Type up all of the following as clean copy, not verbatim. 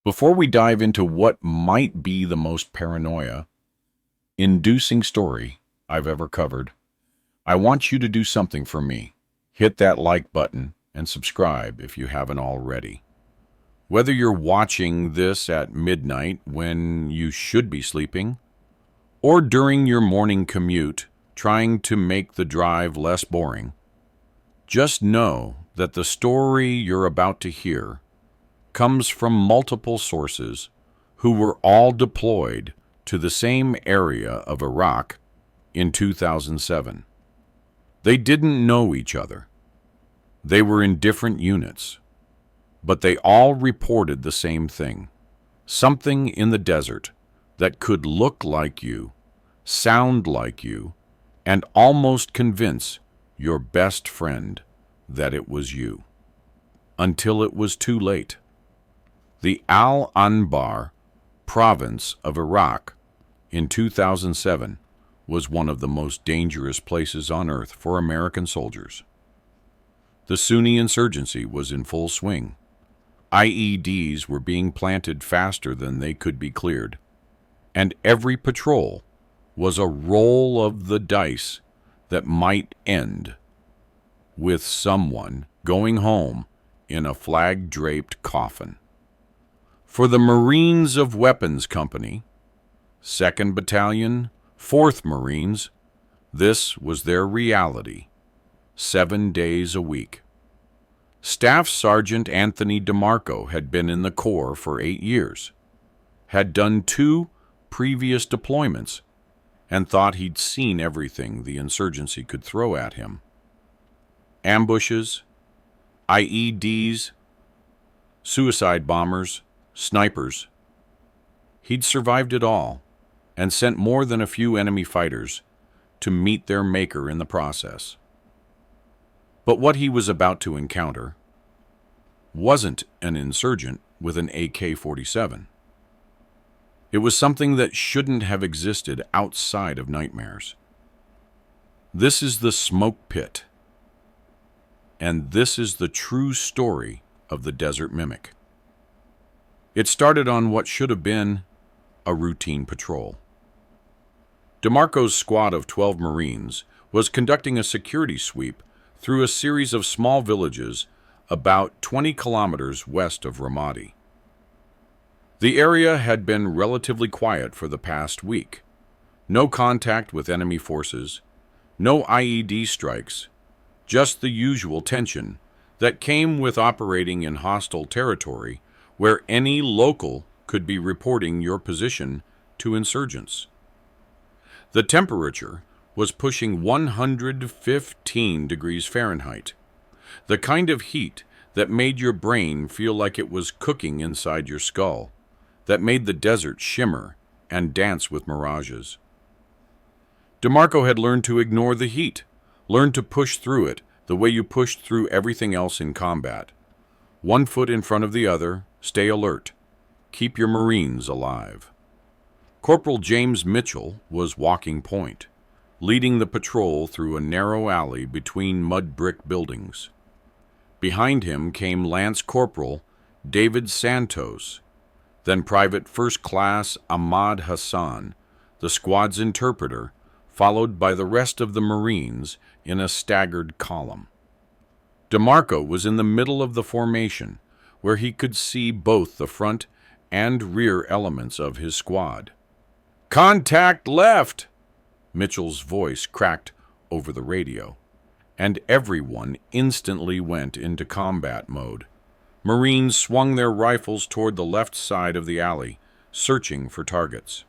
Before we dive into what might be the most paranoia-inducing story I've ever covered, I want you to do something for me. Hit that like button and subscribe if you haven't already. Whether you're watching this at midnight when you should be sleeping, or during your morning commute trying to make the drive less boring, just know that the story you're about to hear comes from multiple sources who were all deployed to the same area of Iraq in 2007. They didn't know each other. They were in different units, but they all reported the same thing: something in the desert that could look like you, sound like you, and almost convince your best friend that it was you. Until it was too late. The Al-Anbar Province of Iraq in 2007 was one of the most dangerous places on earth for American soldiers. The Sunni insurgency was in full swing. IEDs were being planted faster than they could be cleared, and every patrol was a roll of the dice that might end with someone going home in a flag-draped coffin. For the Marines of Weapons Company, 2nd Battalion, 4th Marines, this was their reality, 7 days a week. Staff Sergeant Anthony DeMarco had been in the Corps for 8 years, had done 2 previous deployments, and thought he'd seen everything the insurgency could throw at him. Ambushes, IEDs, suicide bombers, snipers. He'd survived it all and sent more than a few enemy fighters to meet their maker in the process. But what he was about to encounter wasn't an insurgent with an AK-47. It was something that shouldn't have existed outside of nightmares. This is the smoke pit, and this is the true story of the Desert Mimic. It started on what should have been a routine patrol. DeMarco's squad of 12 Marines was conducting a security sweep through a series of small villages about 20 kilometers west of Ramadi. The area had been relatively quiet for the past week. No contact with enemy forces, no IED strikes, just the usual tension that came with operating in hostile territory where any local could be reporting your position to insurgents. The temperature was pushing 115 degrees Fahrenheit, the kind of heat that made your brain feel like it was cooking inside your skull, that made the desert shimmer and dance with mirages. DeMarco had learned to ignore the heat, learned to push through it the way you pushed through everything else in combat. One foot in front of the other, stay alert, keep your Marines alive. Corporal James Mitchell was walking point, leading the patrol through a narrow alley between mud brick buildings. Behind him came Lance Corporal David Santos, then Private First Class Ahmad Hassan, the squad's interpreter, followed by the rest of the Marines in a staggered column. DeMarco was in the middle of the formation, where he could see both the front and rear elements of his squad. "Contact left!" Mitchell's voice cracked over the radio, and everyone instantly went into combat mode. Marines swung their rifles toward the left side of the alley, searching for targets.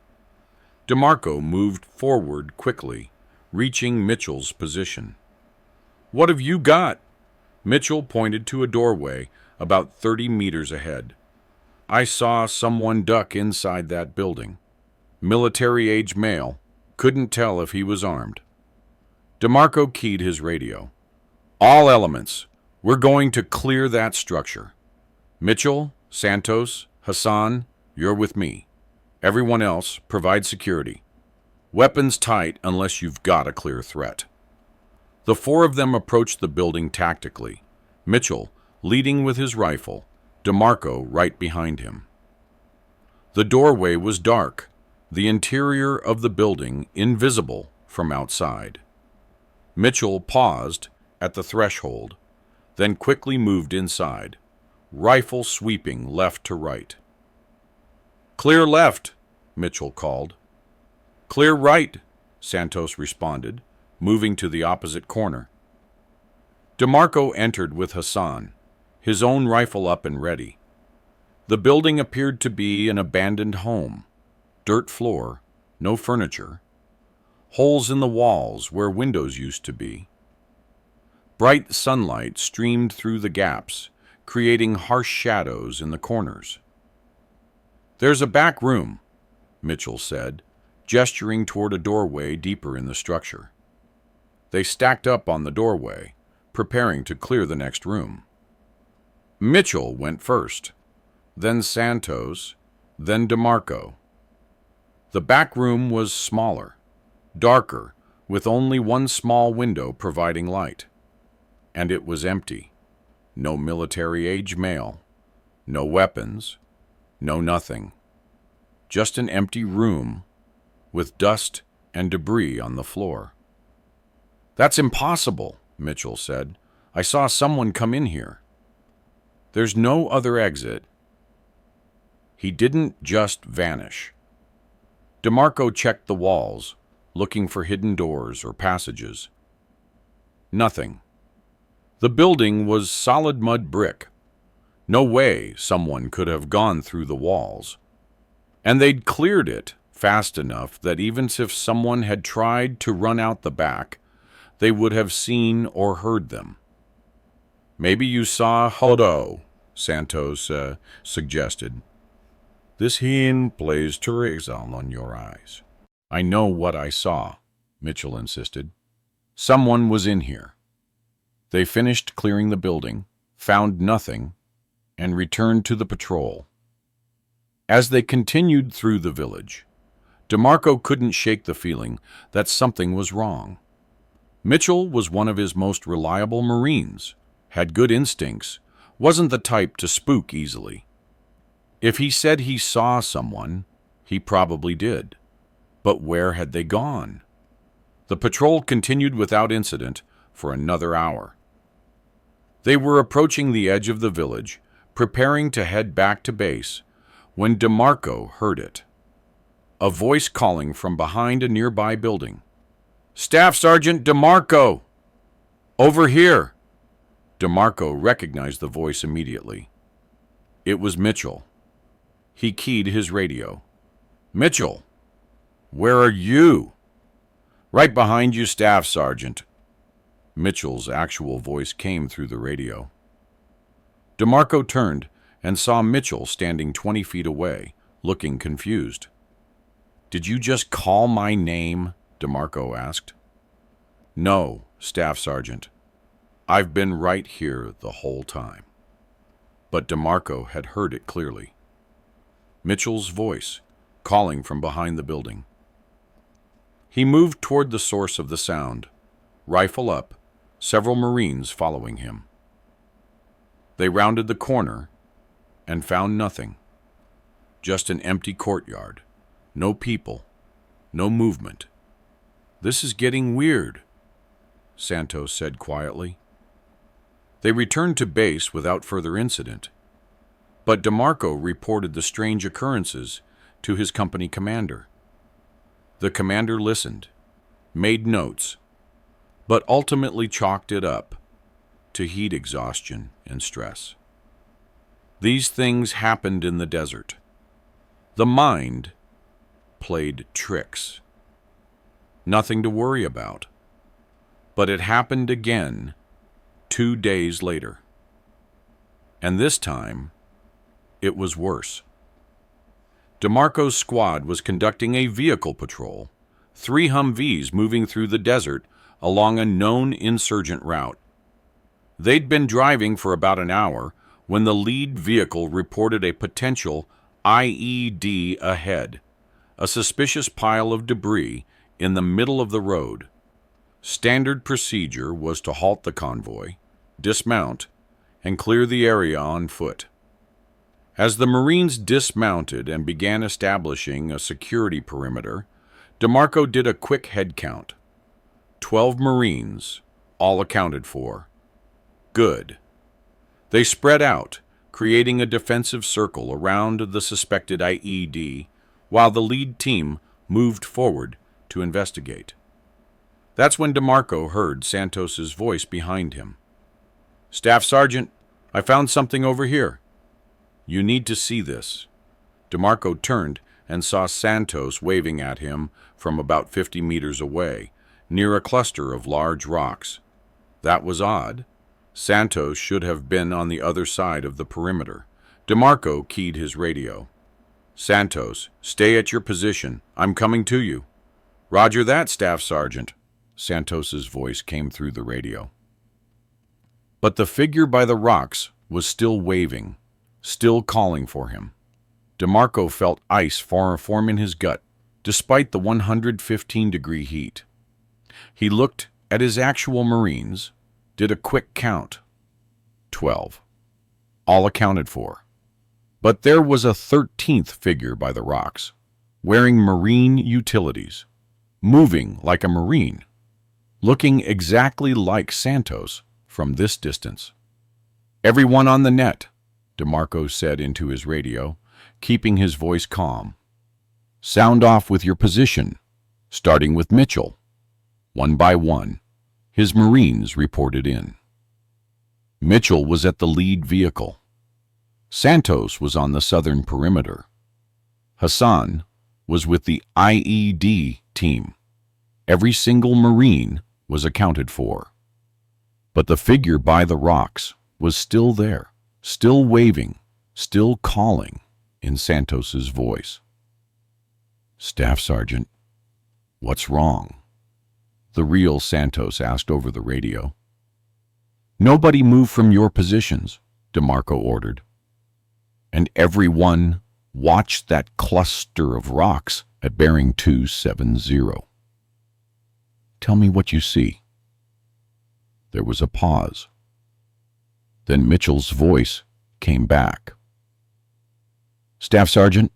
DeMarco moved forward quickly, reaching Mitchell's position. "What have you got?" Mitchell pointed to a doorway about 30 meters ahead. "I saw someone duck inside that building. Military-age male. Couldn't tell if he was armed." DeMarco keyed his radio. "All elements, we're going to clear that structure. Mitchell, Santos, Hassan, you're with me. Everyone else, provide security. Weapons tight unless you've got a clear threat." The 4 of them approached the building tactically, Mitchell leading with his rifle, DeMarco right behind him. The doorway was dark, the interior of the building invisible from outside. Mitchell paused at the threshold, then quickly moved inside, rifle sweeping left to right. "Clear left," Mitchell called. "Clear right," Santos responded, moving to the opposite corner. DeMarco entered with Hassan, his own rifle up and ready. The building appeared to be an abandoned home. Dirt floor, no furniture. Holes in the walls where windows used to be. Bright sunlight streamed through the gaps, creating harsh shadows in the corners. "There's a back room," Mitchell said, gesturing toward a doorway deeper in the structure. They stacked up on the doorway, preparing to clear the next room. Mitchell went first, then Santos, then DeMarco. The back room was smaller, darker, with only one small window providing light. And it was empty. No military-age male, no weapons, no nothing. Just an empty room with dust and debris on the floor. "That's impossible," Mitchell said. "I saw someone come in here." "There's no other exit." He didn't just vanish. DeMarco checked the walls, looking for hidden doors or passages. Nothing. The building was solid mud brick. No way someone could have gone through the walls. And they'd cleared it fast enough that even if someone had tried to run out the back, they would have seen or heard them. "Maybe you saw Hodo," Santos suggested. "This hen plays tourism on your eyes." "I know what I saw," Mitchell insisted. "Someone was in here." They finished clearing the building, found nothing, and returned to the patrol. As they continued through the village, DeMarco couldn't shake the feeling that something was wrong. Mitchell was one of his most reliable Marines, had good instincts, wasn't the type to spook easily. If he said he saw someone, he probably did. But where had they gone? The patrol continued without incident for another hour. They were approaching the edge of the village, preparing to head back to base, when DeMarco heard it. A voice calling from behind a nearby building. "Staff Sergeant DeMarco! Over here!" DeMarco recognized the voice immediately. It was Mitchell. He keyed his radio. "Mitchell, where are you?" "Right behind you, Staff Sergeant." Mitchell's actual voice came through the radio. DeMarco turned and saw Mitchell standing 20 feet away, looking confused. "Did you just call my name?" DeMarco asked. "No, Staff Sergeant. I've been right here the whole time." But DeMarco had heard it clearly. Mitchell's voice, calling from behind the building. He moved toward the source of the sound, rifle up, several Marines following him. They rounded the corner and found nothing. Just an empty courtyard. No people. No movement. "This is getting weird," Santos said quietly. They returned to base without further incident, but DeMarco reported the strange occurrences to his company commander. The commander listened, made notes, but ultimately chalked it up to heat exhaustion and stress. These things happened in the desert. The mind played tricks. Nothing to worry about. But it happened again 2 days later. And this time, it was worse. DeMarco's squad was conducting a vehicle patrol, 3 Humvees moving through the desert along a known insurgent route. They'd been driving for about an hour when the lead vehicle reported a potential IED ahead, a suspicious pile of debris in the middle of the road. Standard procedure was to halt the convoy, dismount, and clear the area on foot. As the Marines dismounted and began establishing a security perimeter, DeMarco did a quick head count. 12 Marines, all accounted for. Good. They spread out, creating a defensive circle around the suspected IED, while the lead team moved forward to investigate. That's when DeMarco heard Santos's voice behind him. "Staff Sergeant, I found something over here. You need to see this." DeMarco turned and saw Santos waving at him from about 50 meters away, near a cluster of large rocks. That was odd. Santos should have been on the other side of the perimeter. DeMarco keyed his radio. "Santos, stay at your position. I'm coming to you." "Roger that, Staff Sergeant." Santos's voice came through the radio. But the figure by the rocks was still waving, still calling for him. DeMarco felt ice form in his gut, despite the 115-degree heat. He looked at his actual Marines, did a quick count. 12. All accounted for. But there was a 13th figure by the rocks, wearing Marine utilities, moving like a Marine, looking exactly like Santos from this distance. "Everyone on the net," DeMarco said into his radio, keeping his voice calm. "Sound off with your position, starting with Mitchell." One by one, his Marines reported in. Mitchell was at the lead vehicle. Santos was on the southern perimeter. Hassan was with the IED team. Every single Marine was accounted for. But the figure by the rocks was still there, still waving, still calling in Santos's voice. "Staff Sergeant, what's wrong?" the real Santos asked over the radio. "Nobody move from your positions," DeMarco ordered. "And everyone watch that cluster of rocks at bearing 270. Tell me what you see." There was a pause. Then Mitchell's voice came back. "Staff Sergeant,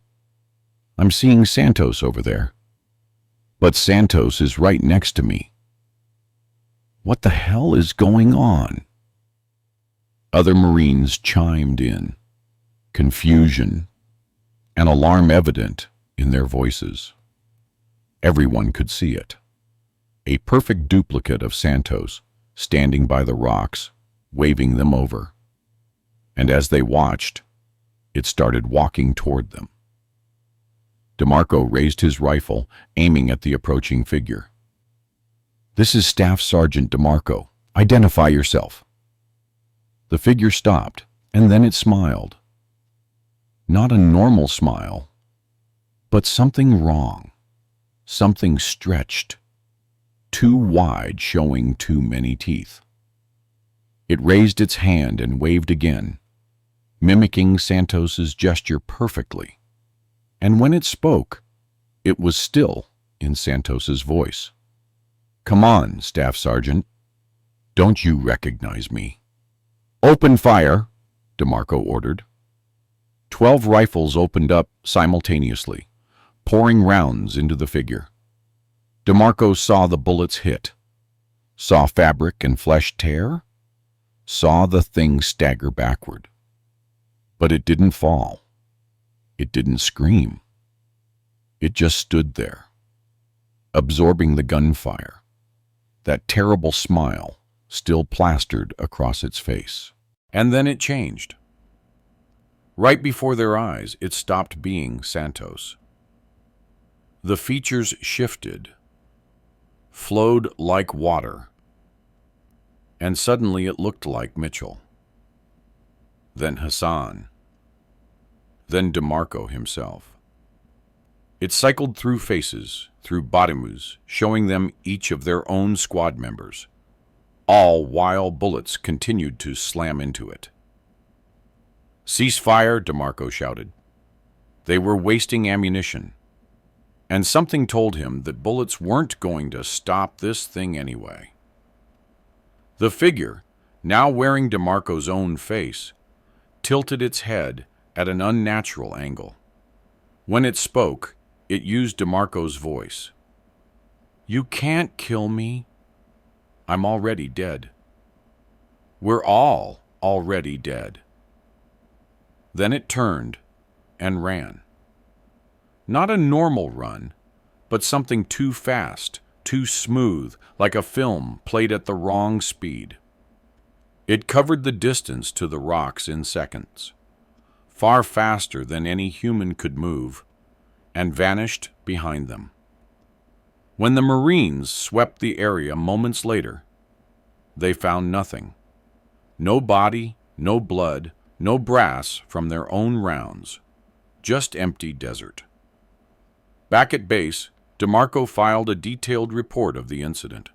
I'm seeing Santos over there. But Santos is right next to me. What the hell is going on?" Other Marines chimed in, confusion and alarm evident in their voices. Everyone could see it. A perfect duplicate of Santos, standing by the rocks, waving them over. And as they watched, it started walking toward them. DeMarco raised his rifle, aiming at the approaching figure. "This is Staff Sergeant DeMarco. Identify yourself." The figure stopped, and then it smiled. Not a normal smile, but something wrong. Something stretched, too wide, showing too many teeth. It raised its hand and waved again, mimicking Santos's gesture perfectly. And when it spoke, it was still in Santos's voice. "Come on, Staff Sergeant. Don't you recognize me?" "Open fire," DeMarco ordered. 12 rifles opened up simultaneously, pouring rounds into the figure. DeMarco saw the bullets hit, saw fabric and flesh tear, saw the thing stagger backward. But it didn't fall. It didn't scream. It just stood there, absorbing the gunfire, that terrible smile still plastered across its face. And then it changed. Right before their eyes, it stopped being Santos. The features shifted, flowed like water, and suddenly it looked like Mitchell. Then Hassan. Then DeMarco himself. It cycled through faces, through bodies, showing them each of their own squad members, all while bullets continued to slam into it. "Cease fire," DeMarco shouted. They were wasting ammunition, and something told him that bullets weren't going to stop this thing anyway. The figure, now wearing DeMarco's own face, tilted its head at an unnatural angle. When it spoke, it used DeMarco's voice. "You can't kill me. I'm already dead. We're all already dead." Then it turned and ran. Not a normal run, but something too fast, too smooth, like a film played at the wrong speed. It covered the distance to the rocks in seconds, far faster than any human could move, and vanished behind them. When the Marines swept the area moments later, they found nothing. No body, no blood, no brass from their own rounds, just empty desert. Back at base, DeMarco filed a detailed report of the incident.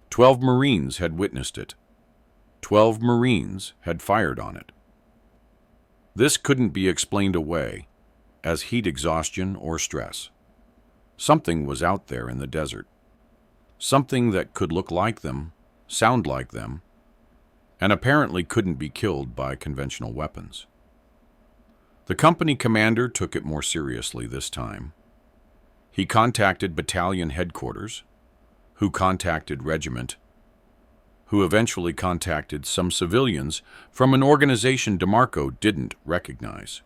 12 Marines had witnessed it. 12 Marines had fired on it. This couldn't be explained away as heat exhaustion or stress. Something was out there in the desert. Something that could look like them, sound like them, and apparently couldn't be killed by conventional weapons. The company commander took it more seriously this time. He contacted battalion headquarters, who contacted regiment, who eventually contacted some civilians from an organization DeMarco didn't recognize.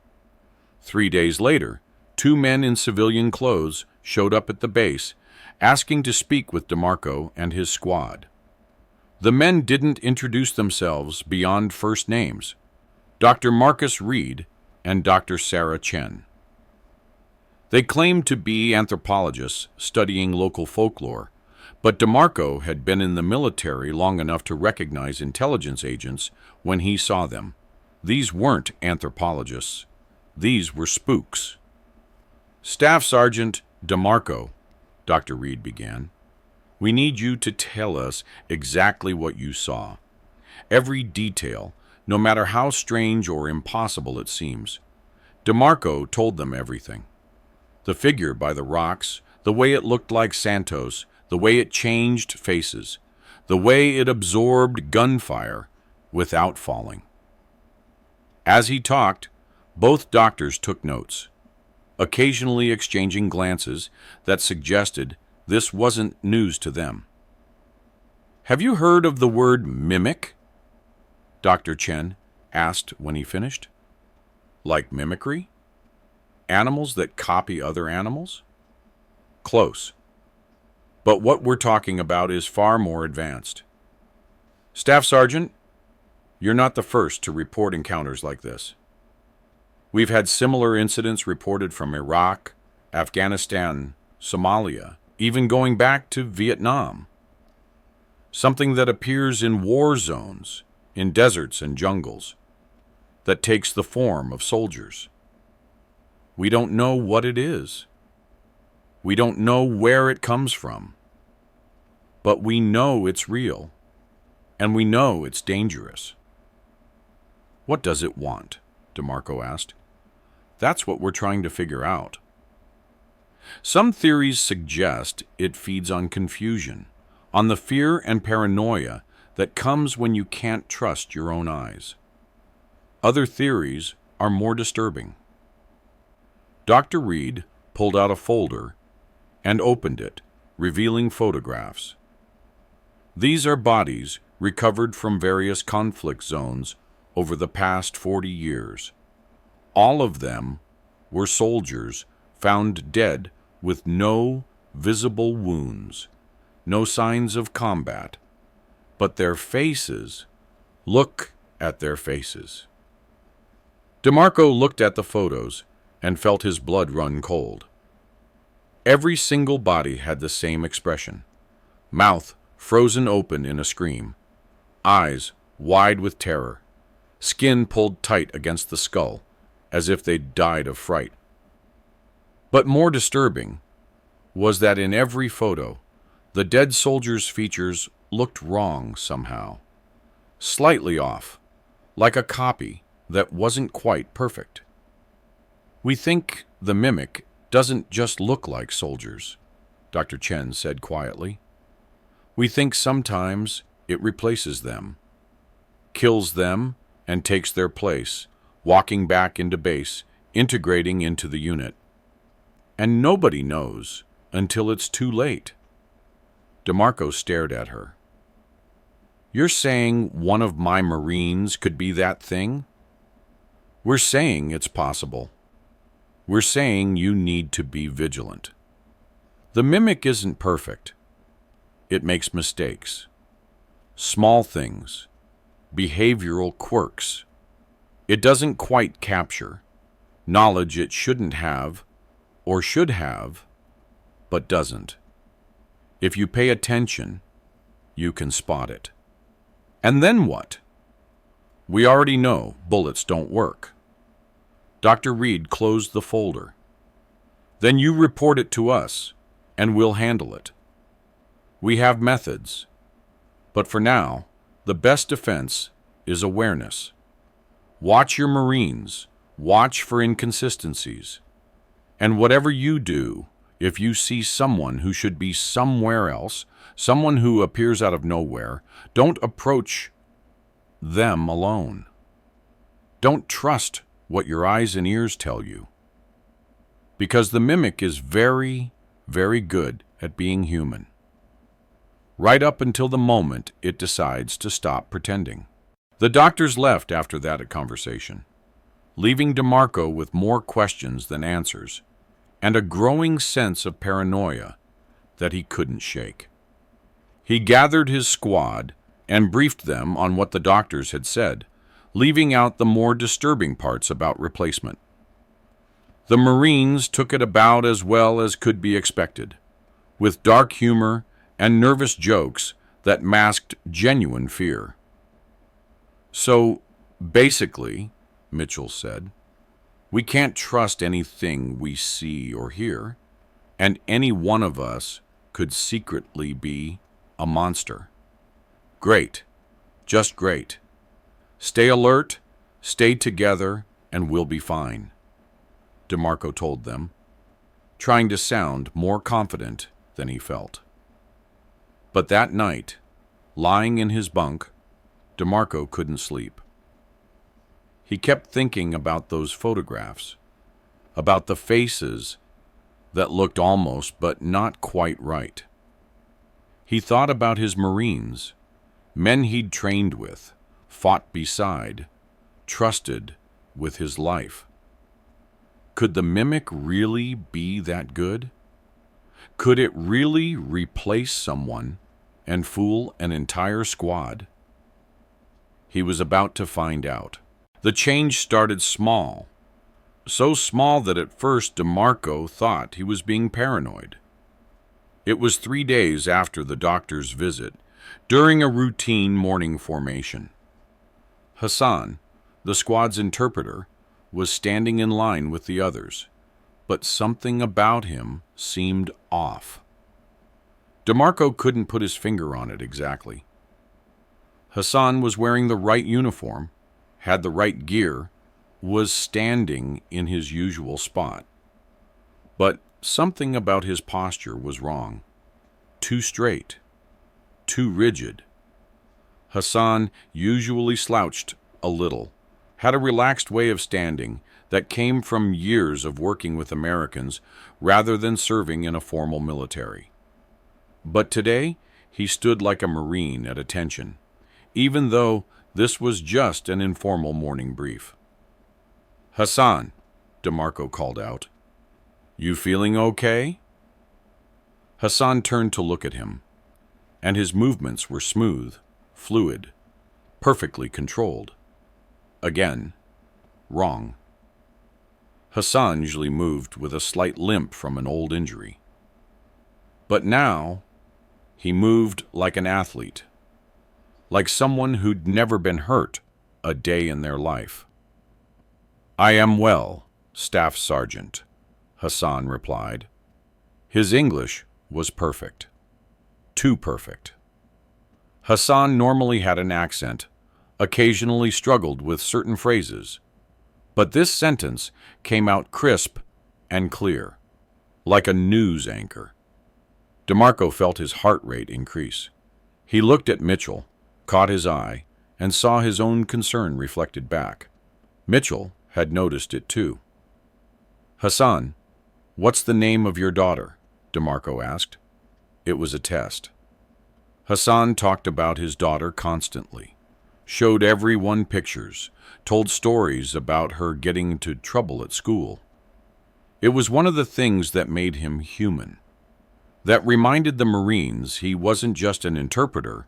3 days later, 2 men in civilian clothes showed up at the base, asking to speak with DeMarco and his squad. The men didn't introduce themselves beyond first names, Dr. Marcus Reid and Dr. Sarah Chen. They claimed to be anthropologists studying local folklore, but DeMarco had been in the military long enough to recognize intelligence agents when he saw them. These weren't anthropologists. These were spooks. "Staff Sergeant DeMarco," Dr. Reid began, "we need you to tell us exactly what you saw. Every detail, no matter how strange or impossible it seems." DeMarco told them everything. The figure by the rocks, the way it looked like Santos, the way it changed faces, the way it absorbed gunfire without falling. As he talked, both doctors took notes, occasionally exchanging glances that suggested this wasn't news to them. "Have you heard of the word mimic?" Dr. Chen asked when he finished. "Like mimicry? Animals that copy other animals?" "Close. But what we're talking about is far more advanced. Staff Sergeant, you're not the first to report encounters like this. We've had similar incidents reported from Iraq, Afghanistan, Somalia, even going back to Vietnam. Something that appears in war zones, in deserts and jungles, that takes the form of soldiers. We don't know what it is. We don't know where it comes from. But we know it's real, and we know it's dangerous." "What does it want?" DeMarco asked. "That's what we're trying to figure out." Some theories suggest it feeds on confusion, on the fear and paranoia that comes when you can't trust your own eyes. Other theories are more disturbing. Dr. Reid pulled out a folder and opened it, revealing photographs. These are bodies recovered from various conflict zones over the past 40 years. All of them were soldiers found dead with no visible wounds, no signs of combat, but their faces, look at their faces. DeMarco looked at the photos and felt his blood run cold. Every single body had the same expression, mouth frozen open in a scream, eyes wide with terror, skin pulled tight against the skull, as if they'd died of fright. But more disturbing was that in every photo, the dead soldier's features looked wrong somehow, slightly off, like a copy that wasn't quite perfect. "We think the mimic doesn't just look like soldiers," Dr. Chen said quietly. "We think sometimes it replaces them, kills them, and takes their place, walking back into base, integrating into the unit. And nobody knows until it's too late. DeMarco stared at her. You're saying one of my Marines could be that thing? We're saying it's possible. We're saying you need to be vigilant. The mimic isn't perfect. It makes mistakes. Small things. Behavioral quirks. It doesn't quite capture knowledge it shouldn't have or should have, but doesn't. If you pay attention, you can spot it. And then what? We already know bullets don't work. Dr. Reid closed the folder. Then you report it to us, and we'll handle it. We have methods, but for now, the best defense is awareness. Watch your Marines, watch for inconsistencies. And whatever you do, if you see someone who should be somewhere else, someone who appears out of nowhere, don't approach them alone. Don't trust what your eyes and ears tell you. Because the mimic is very, very good at being human. Right up until the moment it decides to stop pretending. The doctors left after that conversation, leaving DeMarco with more questions than answers, and a growing sense of paranoia that he couldn't shake. He gathered his squad and briefed them on what the doctors had said, leaving out the more disturbing parts about replacement. The Marines took it about as well as could be expected, with dark humor and nervous jokes that masked genuine fear. So, basically, Mitchell said, we can't trust anything we see or hear, and any one of us could secretly be a monster. Great. Just great. Stay alert, stay together, and we'll be fine, DeMarco told them, trying to sound more confident than he felt. But that night, lying in his bunk, DeMarco couldn't sleep. He kept thinking about those photographs, about the faces that looked almost but not quite right. He thought about his Marines, men he'd trained with, fought beside, trusted with his life. Could the mimic really be that good? Could it really replace someone and fool an entire squad? He was about to find out. The change started small, so small that at first DeMarco thought he was being paranoid. It was 3 days after the doctor's visit, during a routine morning formation. Hassan, the squad's interpreter, was standing in line with the others, but something about him seemed off. DeMarco couldn't put his finger on it exactly. Hassan was wearing the right uniform, had the right gear, was standing in his usual spot. But something about his posture was wrong. Too straight. Too rigid. Hassan usually slouched a little, had a relaxed way of standing that came from years of working with Americans rather than serving in a formal military. But today, he stood like a Marine at attention, even though this was just an informal morning brief. "Hassan," DeMarco called out, "you feeling okay?" Hassan turned to look at him, and his movements were smooth, fluid, perfectly controlled. Again, wrong. Hassan usually moved with a slight limp from an old injury. But now, he moved like an athlete, like someone who'd never been hurt a day in their life. "I am well, Staff Sergeant," Hassan replied. His English was perfect. Too perfect. Hassan normally had an accent, occasionally struggled with certain phrases, but this sentence came out crisp and clear, like a news anchor. DeMarco felt his heart rate increase. He looked at Mitchell, caught his eye, and saw his own concern reflected back. Mitchell, had noticed it too. "Hassan, what's the name of your daughter?" DeMarco asked. It was a test. Hassan talked about his daughter constantly, showed everyone pictures, told stories about her getting into trouble at school. It was one of the things that made him human, that reminded the Marines he wasn't just an interpreter,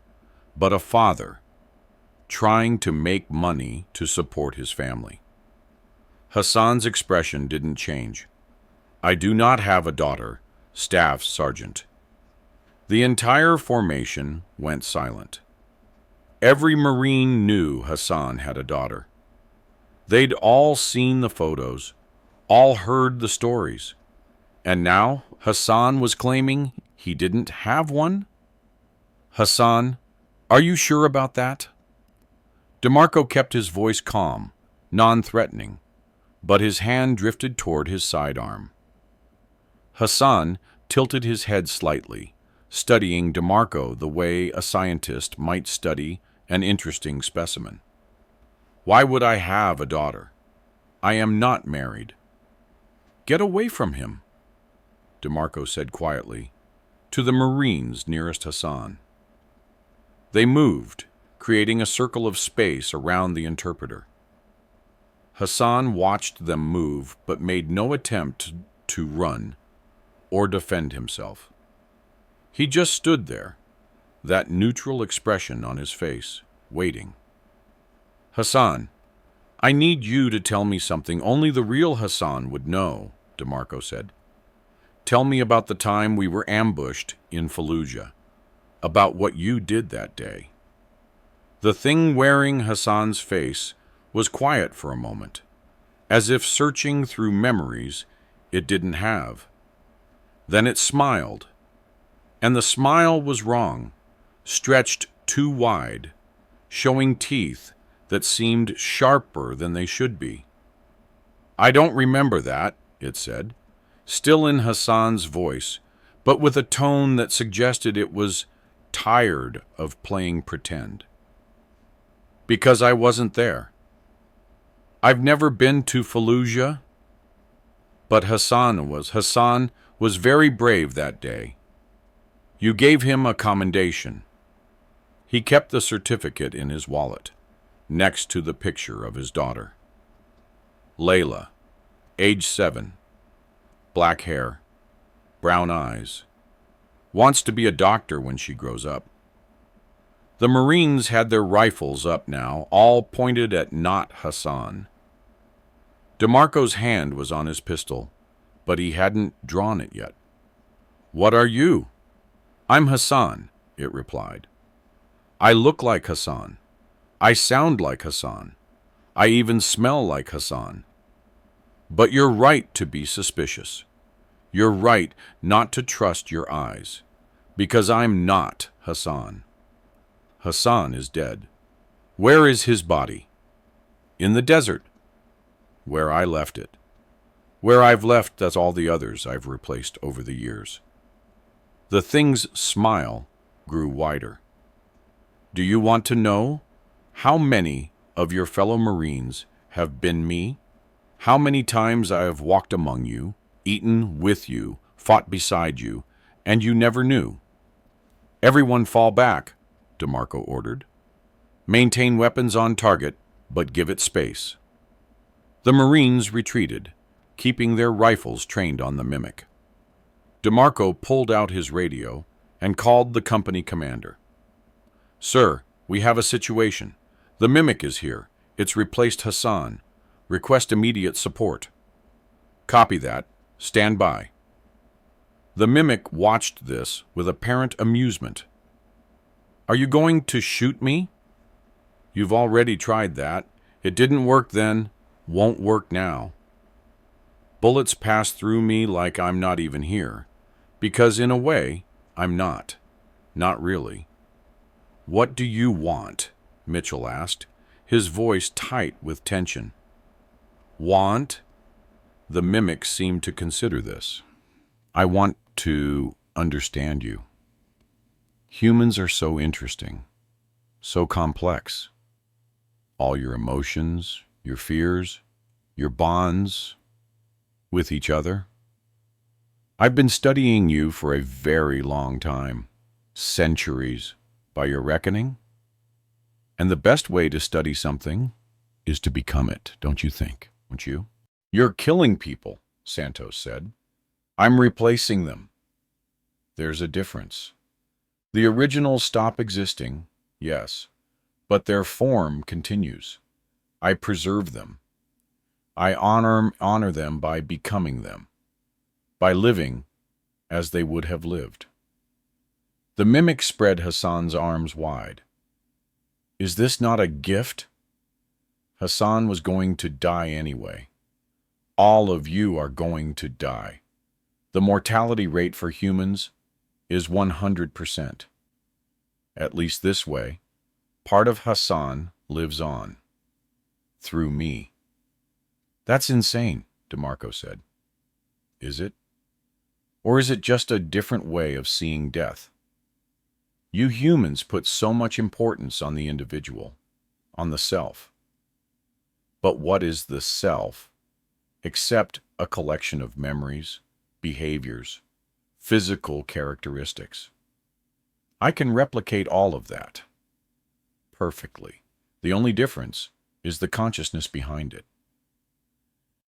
but a father, trying to make money to support his family. Hassan's expression didn't change. "I do not have a daughter, Staff Sergeant." The entire formation went silent. Every Marine knew Hassan had a daughter. They'd all seen the photos, all heard the stories. And now Hassan was claiming he didn't have one? "Hassan, are you sure about that?" DeMarco kept his voice calm, non-threatening, but his hand drifted toward his sidearm. Hassan tilted his head slightly, studying DeMarco the way a scientist might study an interesting specimen. "Why would I have a daughter? I am not married." "Get away from him," DeMarco said quietly, to the Marines nearest Hassan. They moved, creating a circle of space around the interpreter. Hassan watched them move but made no attempt to run or defend himself. He just stood there, that neutral expression on his face, waiting. "Hassan, I need you to tell me something only the real Hassan would know," DeMarco said. "Tell me about the time we were ambushed in Fallujah, about what you did that day." The thing wearing Hassan's face was quiet for a moment, as if searching through memories it didn't have. Then it smiled, and the smile was wrong, stretched too wide, showing teeth that seemed sharper than they should be. "I don't remember that," it said, still in Hassan's voice, but with a tone that suggested it was tired of playing pretend. "Because I wasn't there. I've never been to Fallujah." But Hassan was very brave that day. You gave him a commendation. He kept the certificate in his wallet, next to the picture of his daughter. Layla, age 7, black hair, brown eyes, wants to be a doctor when she grows up. The Marines had their rifles up now, all pointed at not Hassan. DeMarco's hand was on his pistol, but he hadn't drawn it yet. "What are you?" "I'm Hassan," it replied. "I look like Hassan. I sound like Hassan. I even smell like Hassan. But you're right to be suspicious. You're right not to trust your eyes, because I'm not Hassan. Hassan is dead. Where is his body?" "In the desert." "Where I left it. Where I've left as all the others I've replaced over the years." The thing's smile grew wider. "Do you want to know how many of your fellow Marines have been me? How many times I have walked among you, eaten with you, fought beside you, and you never knew?" "Everyone fall back," DeMarco ordered. "Maintain weapons on target, but give it space." The Marines retreated, keeping their rifles trained on the mimic. DeMarco pulled out his radio and called the company commander. "Sir, we have a situation. The mimic is here. It's replaced Hassan. Request immediate support." "Copy that. Stand by." The mimic watched this with apparent amusement. "Are you going to shoot me?" "You've already tried that. It didn't work then, won't work now. Bullets pass through me like I'm not even here, because in a way, I'm not. Not really." "What do you want?" Mitchell asked, his voice tight with tension. "Want?" The mimic seemed to consider this. "I want to understand you. Humans are so interesting, so complex. All your emotions, your fears, your bonds with each other. I've been studying you for a very long time, centuries by your reckoning. And the best way to study something is to become it, don't you think? Don't you? You're killing people, Santos said. I'm replacing them. There's a difference. The originals stop existing, yes, but their form continues. I preserve them. I honor them by becoming them, by living as they would have lived. The mimic spread Hassan's arms wide. Is this not a gift? Hassan was going to die anyway. All of you are going to die. The mortality rate for humans is 100%. At least this way, part of Hassan lives on. Through me. That's insane, DeMarco said. Is it? Or is it just a different way of seeing death? You humans put so much importance on the individual, on the self. But what is the self except a collection of memories, behaviors, physical characteristics? I can replicate all of that perfectly. The only difference is the consciousness behind it.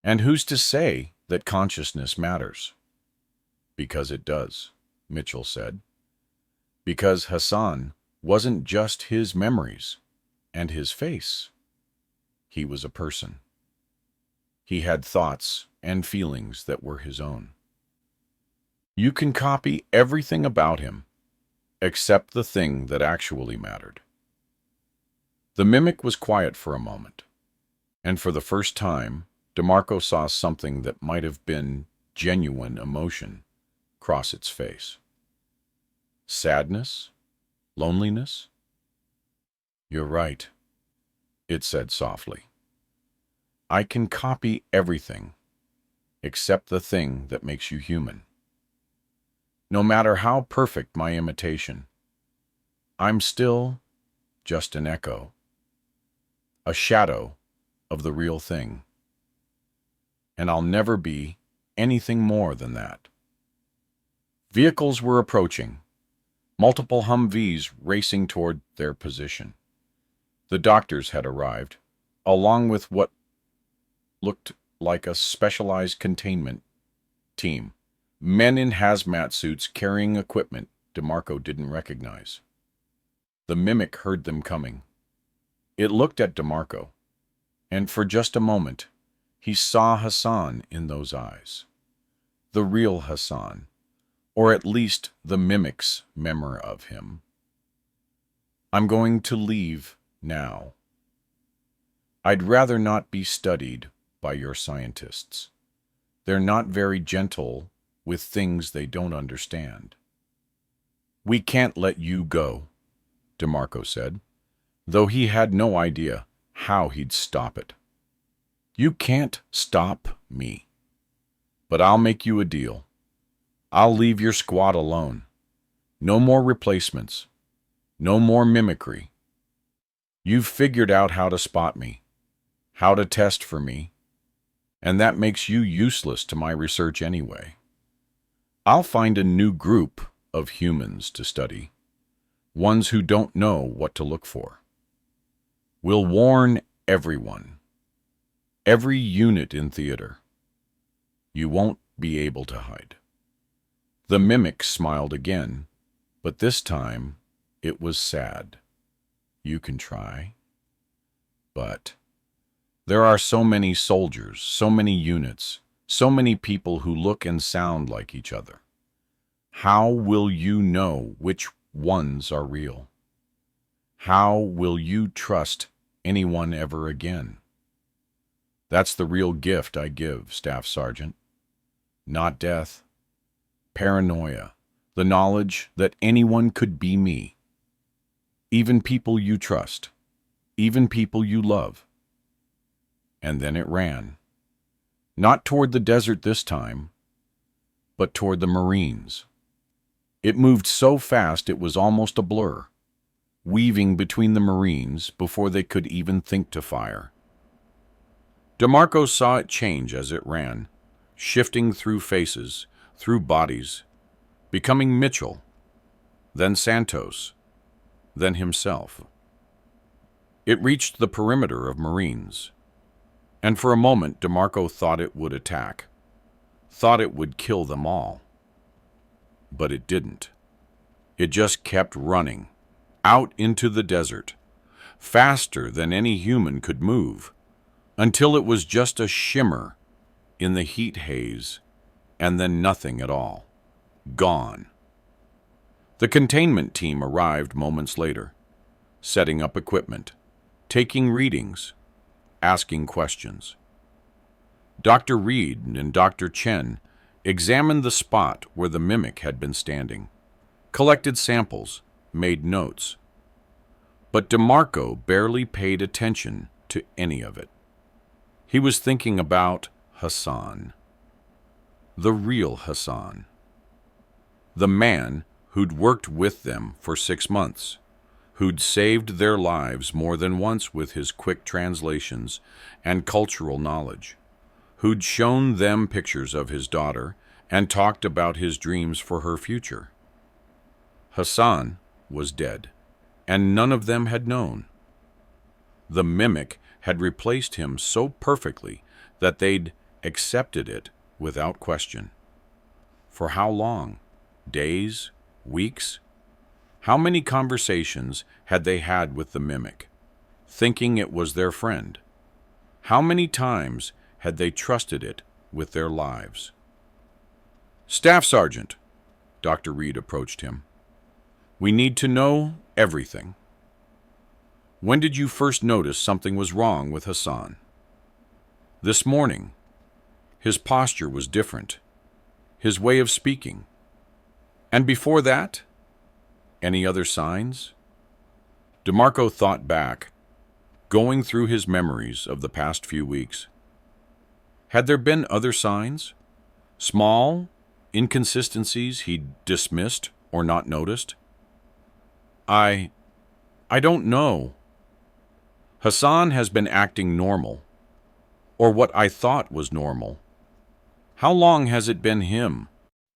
And who's to say that consciousness matters? Because it does, Mitchell said. Because Hassan wasn't just his memories and his face. He was a person. He had thoughts and feelings that were his own. You can copy everything about him, except the thing that actually mattered. The mimic was quiet for a moment, and for the first time, DeMarco saw something that might have been genuine emotion cross its face. Sadness? Loneliness? You're right, it said softly. I can copy everything, except the thing that makes you human. No matter how perfect my imitation, I'm still just an echo, a shadow of the real thing. And I'll never be anything more than that. Vehicles were approaching, multiple Humvees racing toward their position. The doctors had arrived, along with what looked like a specialized containment team. Men in hazmat suits carrying equipment DeMarco didn't recognize. The mimic heard them coming. It looked at DeMarco, and for just a moment, he saw Hassan in those eyes. The real Hassan, or at least the mimic's memory of him. I'm going to leave now. I'd rather not be studied by your scientists. They're not very gentle with things they don't understand. We can't let you go, DeMarco said, though he had no idea how he'd stop it. You can't stop me, but I'll make you a deal. I'll leave your squad alone. No more replacements. No more mimicry. You've figured out how to spot me, how to test for me, and that makes you useless to my research anyway. I'll find a new group of humans to study, ones who don't know what to look for. We'll warn everyone, every unit in theater. You won't be able to hide. The mimic smiled again, but this time it was sad. You can try. But there are so many soldiers, so many units, so many people who look and sound like each other. How will you know which ones are real? How will you trust anyone ever again? That's the real gift I give, Staff Sergeant. Not death. Paranoia. The knowledge that anyone could be me. Even people you trust. Even people you love. And then it ran. Not toward the desert this time, but toward the Marines. It moved so fast it was almost a blur, weaving between the Marines before they could even think to fire. DeMarco saw it change as it ran, shifting through faces, through bodies, becoming Mitchell, then Santos, then himself. It reached the perimeter of Marines, and for a moment DeMarco thought it would attack, thought it would kill them all. But it didn't. It just kept running, out into the desert, faster than any human could move, until it was just a shimmer in the heat haze, and then nothing at all. Gone. The containment team arrived moments later, setting up equipment, taking readings, asking questions. Dr. Reid and Dr. Chen examined the spot where the mimic had been standing, collected samples, made notes. But DeMarco barely paid attention to any of it. He was thinking about Hassan. The real Hassan. The man who'd worked with them for 6 months, who'd saved their lives more than once with his quick translations and cultural knowledge, who'd shown them pictures of his daughter and talked about his dreams for her future. Hassan was dead, and none of them had known. The mimic had replaced him so perfectly that they'd accepted it without question. For how long? Days? Weeks? How many conversations had they had with the mimic, thinking it was their friend? How many times had they trusted it with their lives? "Staff Sergeant," Dr. Reid approached him. "We need to know everything. When did you first notice something was wrong with Hassan?" "This morning. His posture was different. His way of speaking. And before that? Any other signs?" DeMarco thought back, going through his memories of the past few weeks. Had there been other signs? Small inconsistencies he'd dismissed or not noticed? I don't know. Hassan has been acting normal, or what I thought was normal. How long has it been him?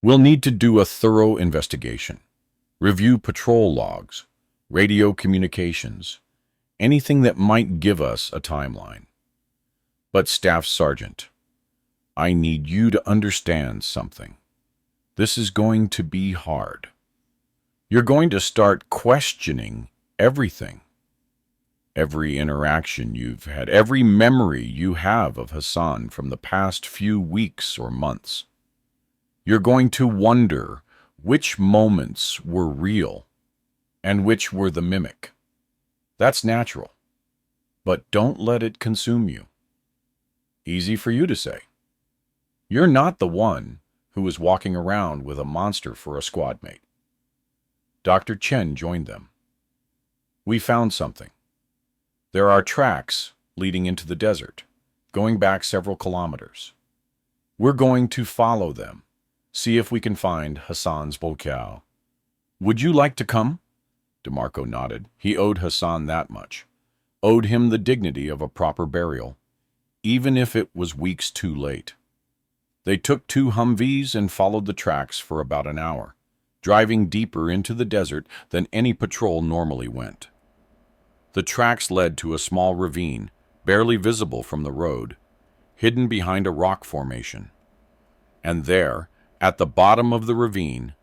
We'll need to do a thorough investigation. Review patrol logs, radio communications, anything that might give us a timeline. But Staff Sergeant, I need you to understand something. This is going to be hard. You're going to start questioning everything. Every interaction you've had, every memory you have of Hassan from the past few weeks or months. You're going to wonder which moments were real and which were the mimic. That's natural, but don't let it consume you. Easy for you to say. You're not the one who was walking around with a monster for a squad mate. Dr. Chen joined them. We found something. There are tracks leading into the desert, going back several kilometers. We're going to follow them, see if we can find Hassan's locale. Would you like to come? DeMarco nodded. He owed Hassan that much, owed him the dignity of a proper burial, even if it was weeks too late. They took 2 Humvees and followed the tracks for about an hour, driving deeper into the desert than any patrol normally went. The tracks led to a small ravine, barely visible from the road, hidden behind a rock formation. And there, at the bottom of the ravine,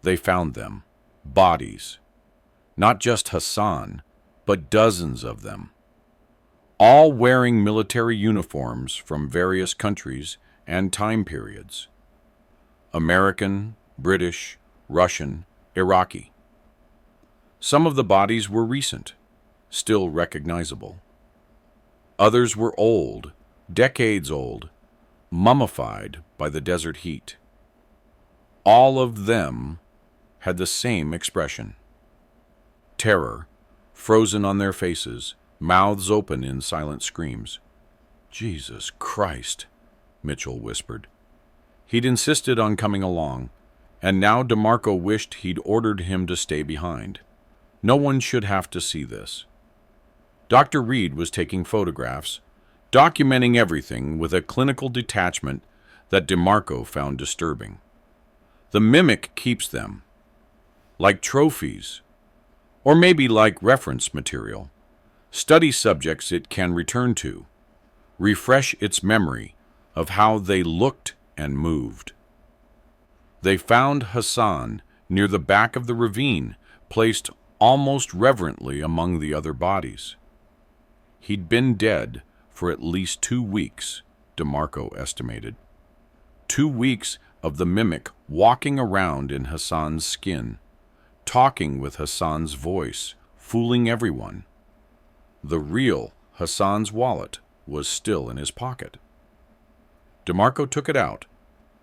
they found them, bodies. Not just Hassan, but dozens of them. All wearing military uniforms from various countries and time periods. American, British, Russian, Iraqi. Some of the bodies were recent, still recognizable. Others were old, decades old, mummified by the desert heat. All of them had the same expression. Terror, frozen on their faces, mouths open in silent screams. "Jesus Christ," Mitchell whispered. He'd insisted on coming along, and now DeMarco wished he'd ordered him to stay behind. No one should have to see this. Dr. Reid was taking photographs, documenting everything with a clinical detachment that DeMarco found disturbing. The mimic keeps them, like trophies, or maybe like reference material, study subjects it can return to, refresh its memory of how they looked and moved. They found Hassan near the back of the ravine, placed almost reverently among the other bodies. He'd been dead for at least 2 weeks, DeMarco estimated. 2 weeks of the mimic walking around in Hassan's skin, talking with Hassan's voice, fooling everyone. The real Hassan's wallet was still in his pocket. DeMarco took it out,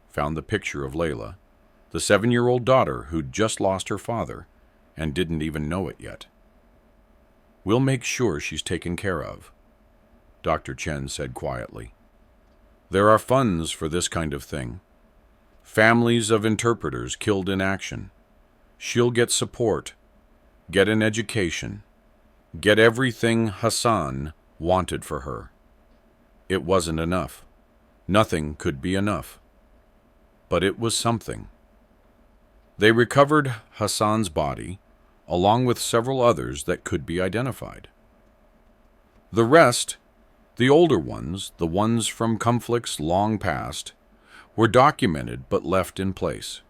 found the picture of Layla, the 7-year-old daughter who'd just lost her father and didn't even know it yet. "We'll make sure she's taken care of," Dr. Chen said quietly. "There are funds for this kind of thing. Families of interpreters killed in action. She'll get support, get an education, get everything Hassan wanted for her." It wasn't enough. Nothing could be enough. But it was something. They recovered Hassan's body, along with several others that could be identified. The rest, the older ones, the ones from conflicts long past, were documented but left in place.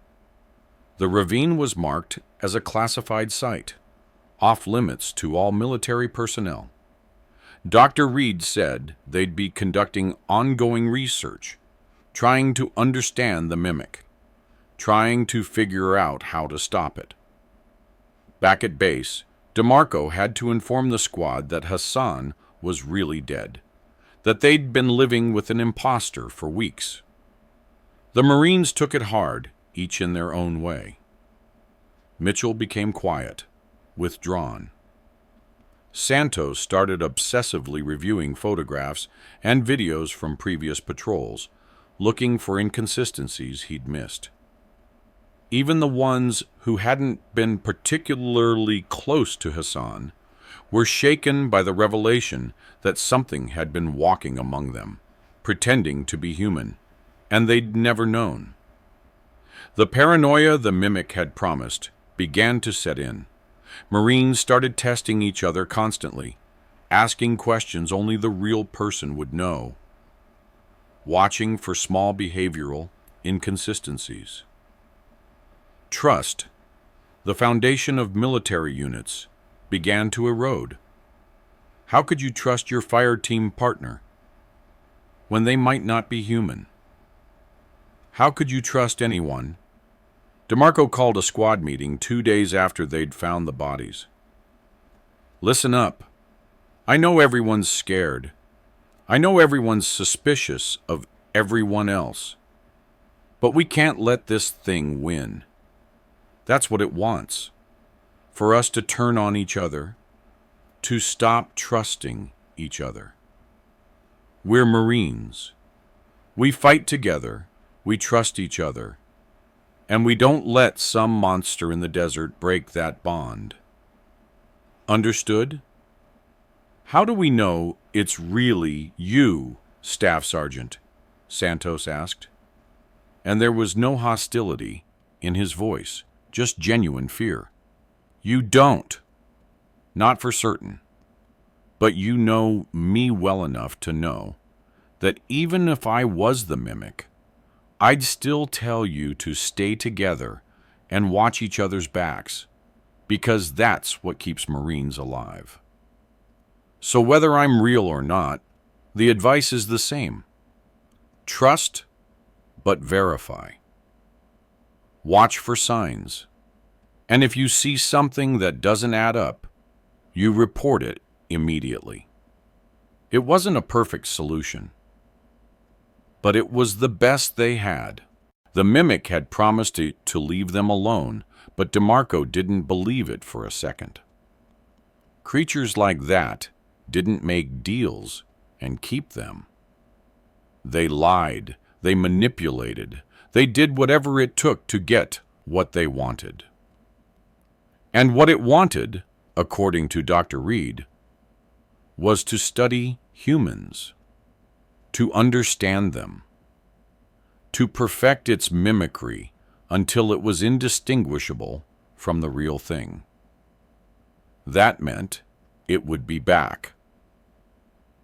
The ravine was marked as a classified site, off limits to all military personnel. Dr. Reid said they'd be conducting ongoing research, trying to understand the mimic, trying to figure out how to stop it. Back at base, DeMarco had to inform the squad that Hassan was really dead, that they'd been living with an imposter for weeks. The Marines took it hard, each in their own way. Mitchell became quiet, withdrawn. Santos started obsessively reviewing photographs and videos from previous patrols, looking for inconsistencies he'd missed. Even the ones who hadn't been particularly close to Hassan were shaken by the revelation that something had been walking among them, pretending to be human, and they'd never known. The paranoia the mimic had promised began to set in. Marines started testing each other constantly, asking questions only the real person would know, watching for small behavioral inconsistencies. Trust, the foundation of military units, began to erode. How could you trust your fire team partner when they might not be human? How could you trust anyone? DeMarco called a squad meeting 2 days after they'd found the bodies. "Listen up. I know everyone's scared. I know everyone's suspicious of everyone else. But we can't let this thing win. That's what it wants. For us to turn on each other, to stop trusting each other. We're Marines. We fight together, we trust each other, and we don't let some monster in the desert break that bond. Understood? How do we know it's really you, Staff Sergeant?" Santos asked. And there was no hostility in his voice, just genuine fear. "You don't. Not for certain. But you know me well enough to know that even if I was the mimic, I'd still tell you to stay together and watch each other's backs, because that's what keeps Marines alive. So whether I'm real or not, the advice is the same. Trust, but verify. Watch for signs. And if you see something that doesn't add up, you report it immediately." It wasn't a perfect solution, but it was the best they had. The mimic had promised to leave them alone, but DeMarco didn't believe it for a second. Creatures like that didn't make deals and keep them. They lied, they manipulated, they did whatever it took to get what they wanted. And what it wanted, according to Dr. Reid, was to study humans. to understand them, to perfect its mimicry until it was indistinguishable from the real thing. That meant it would be back.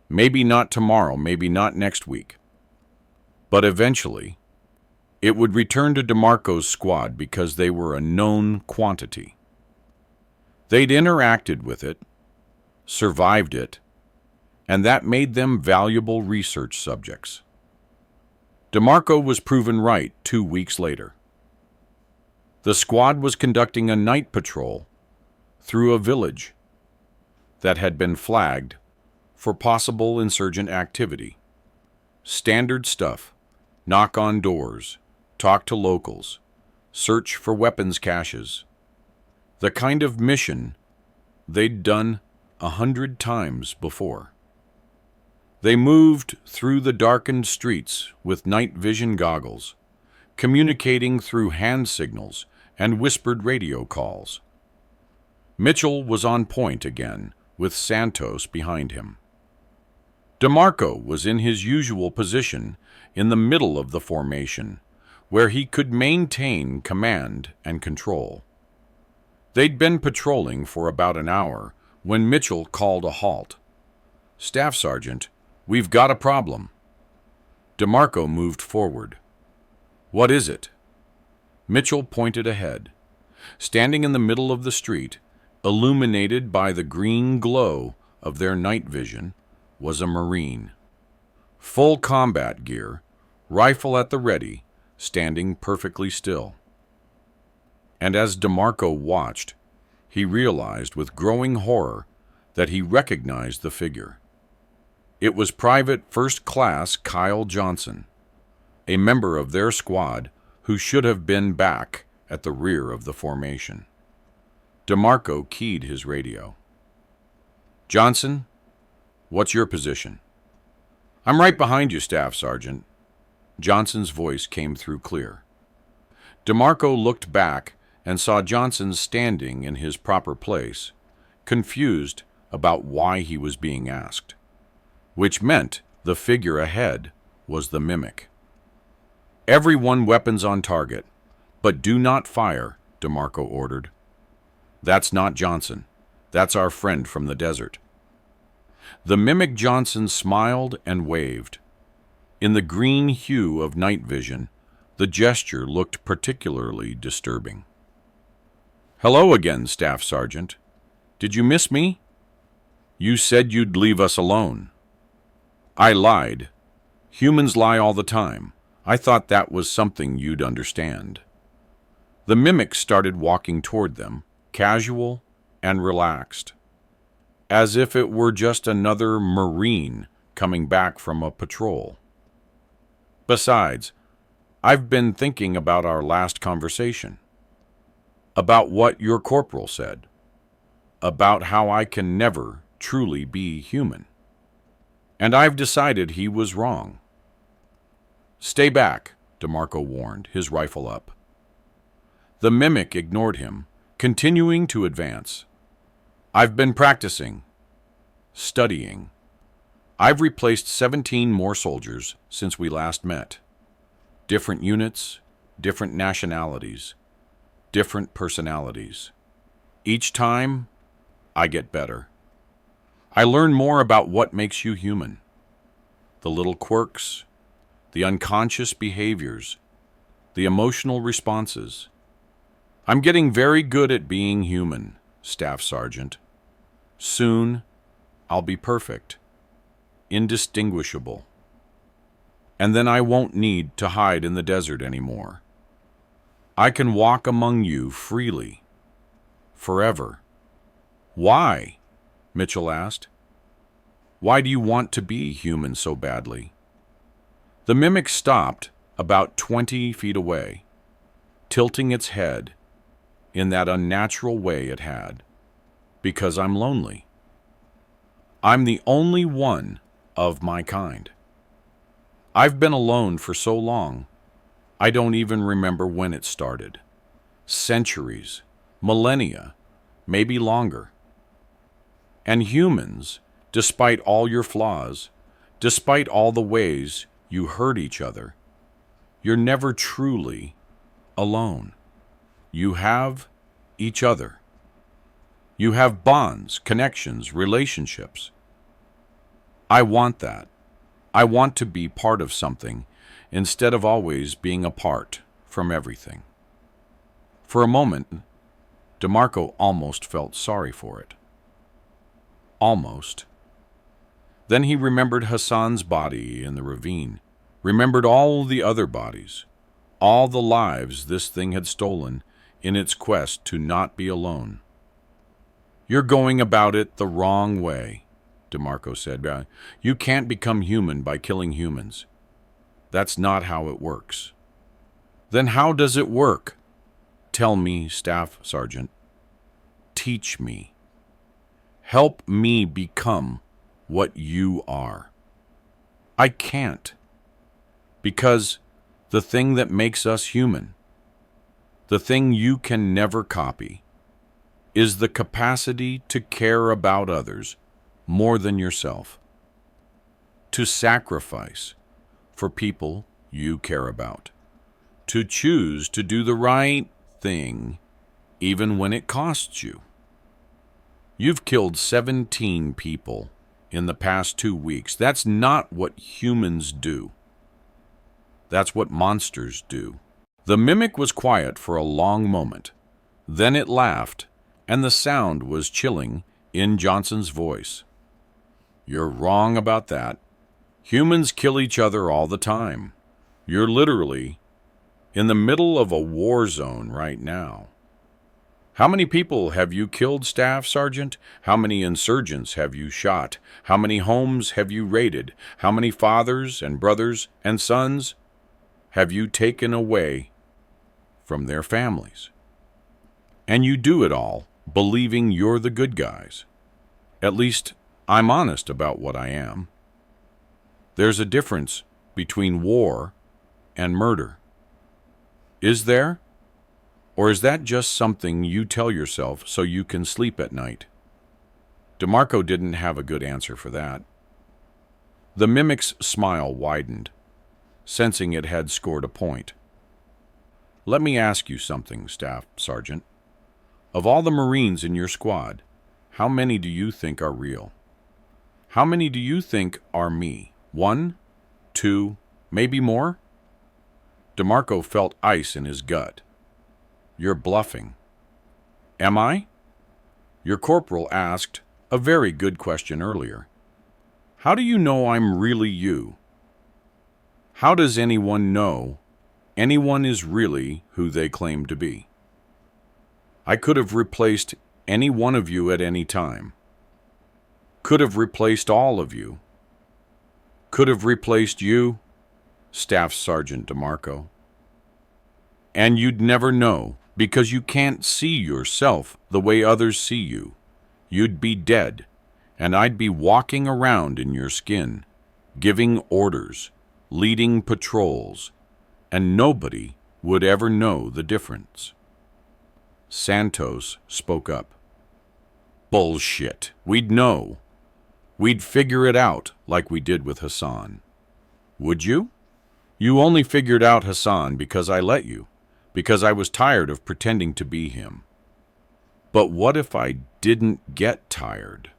Maybe not tomorrow, maybe not next week, but eventually it would return to DeMarco's squad because they were a known quantity. They'd interacted with it, survived it, and that made them valuable research subjects. DeMarco was proven right 2 weeks later. The squad was conducting a night patrol through a village that had been flagged for possible insurgent activity. Standard stuff: knock on doors, talk to locals, search for weapons caches. The kind of mission they'd done 100 times before. They moved through the darkened streets with night vision goggles, communicating through hand signals and whispered radio calls. Mitchell was on point again, with Santos behind him. DeMarco was in his usual position in the middle of the formation, where he could maintain command and control. They'd been patrolling for about an hour when Mitchell called a halt. "Staff Sergeant, we've got a problem." DeMarco moved forward. "What is it?" Mitchell pointed ahead. Standing in the middle of the street, illuminated by the green glow of their night vision, was a Marine. Full combat gear, rifle at the ready, standing perfectly still. And as DeMarco watched, he realized with growing horror that he recognized the figure. It was Private First Class Kyle Johnson, a member of their squad who should have been back at the rear of the formation. DeMarco keyed his radio. "Johnson, what's your position?" "I'm right behind you, Staff Sergeant." Johnson's voice came through clear. DeMarco looked back and saw Johnson standing in his proper place, confused about why he was being asked, which meant the figure ahead was the mimic. "Everyone weapons on target, but do not fire," DeMarco ordered. "That's not Johnson. That's our friend from the desert." The mimic Johnson smiled and waved. In the green hue of night vision, the gesture looked particularly disturbing. "Hello again, Staff Sergeant. Did you miss me? You said you'd leave us alone." "I lied. Humans lie all the time. I thought that was something you'd understand." The mimic started walking toward them, casual and relaxed, as if it were just another Marine coming back from a patrol. "Besides, I've been thinking about our last conversation, about what your corporal said, about how I can never truly be human. And I've decided he was wrong." "Stay back," DeMarco warned, his rifle up. The mimic ignored him, continuing to advance. "I've been practicing, studying. I've replaced 17 more soldiers since we last met. Different units, different nationalities, different personalities. Each time, I get better. I learn more about what makes you human. The little quirks, the unconscious behaviors, the emotional responses. I'm getting very good at being human, Staff Sergeant. Soon, I'll be perfect, indistinguishable. And then I won't need to hide in the desert anymore. I can walk among you freely, forever." "Why?" Mitchell asked. "Why do you want to be human so badly?" The mimic stopped about 20 feet away, tilting its head in that unnatural way it had. "Because I'm lonely. I'm the only one of my kind. I've been alone for so long, I don't even remember when it started. Centuries, millennia, maybe longer. And humans, despite all your flaws, Despite all the ways you hurt each other, you're never truly alone. You have each other. You have bonds, connections, relationships. I want that. I want to be part of something instead of always being apart from everything. For a moment, DeMarco almost felt sorry for it. Almost. Then he remembered Hassan's body in the ravine, remembered all the other bodies, all the lives this thing had stolen in its quest to not be alone. "You're going about it the wrong way," DeMarco said. "You can't become human by killing humans. That's not how it works." "Then how does it work?" "Tell me, Staff Sergeant. Teach me. Help me become what you are." "I can't. Because the thing that makes us human, the thing you can never copy, is the capacity to care about others more than yourself, to sacrifice for people you care about, to choose to do the right thing even when it costs you. You've killed 17 people in the past 2 weeks. That's not what humans do. That's what monsters do." The mimic was quiet for a long moment. Then it laughed, and the sound was chilling in Johnson's voice. "You're wrong about that. Humans kill each other all the time. You're literally in the middle of a war zone right now. How many people have you killed, Staff Sergeant? How many insurgents have you shot? How many homes have you raided? How many fathers and brothers and sons have you taken away from their families? And you do it all believing you're the good guys. At least I'm honest about what I am. There's a difference between war and murder. Is there? Or is that just something you tell yourself so you can sleep at night?" DeMarco didn't have a good answer for that. The mimic's smile widened, sensing it had scored a point. "Let me ask you something, Staff Sergeant. Of all the Marines in your squad, how many do you think are real? How many do you think are me? 1, 2, maybe more?" DeMarco felt ice in his gut. "You're bluffing." "Am I?" Your corporal asked a very good question earlier. "How do you know I'm really you? How does anyone know anyone is really who they claim to be? I could have replaced any one of you at any time. Could have replaced all of you. Could have replaced you, Staff Sergeant DeMarco. And you'd never know, because you can't see yourself the way others see you. You'd be dead, and I'd be walking around in your skin, giving orders, leading patrols, and nobody would ever know the difference." Santos spoke up. "Bullshit. We'd know. We'd figure it out like we did with Hassan." "Would you? You only figured out Hassan because I let you, because I was tired of pretending to be him. But what if I didn't get tired?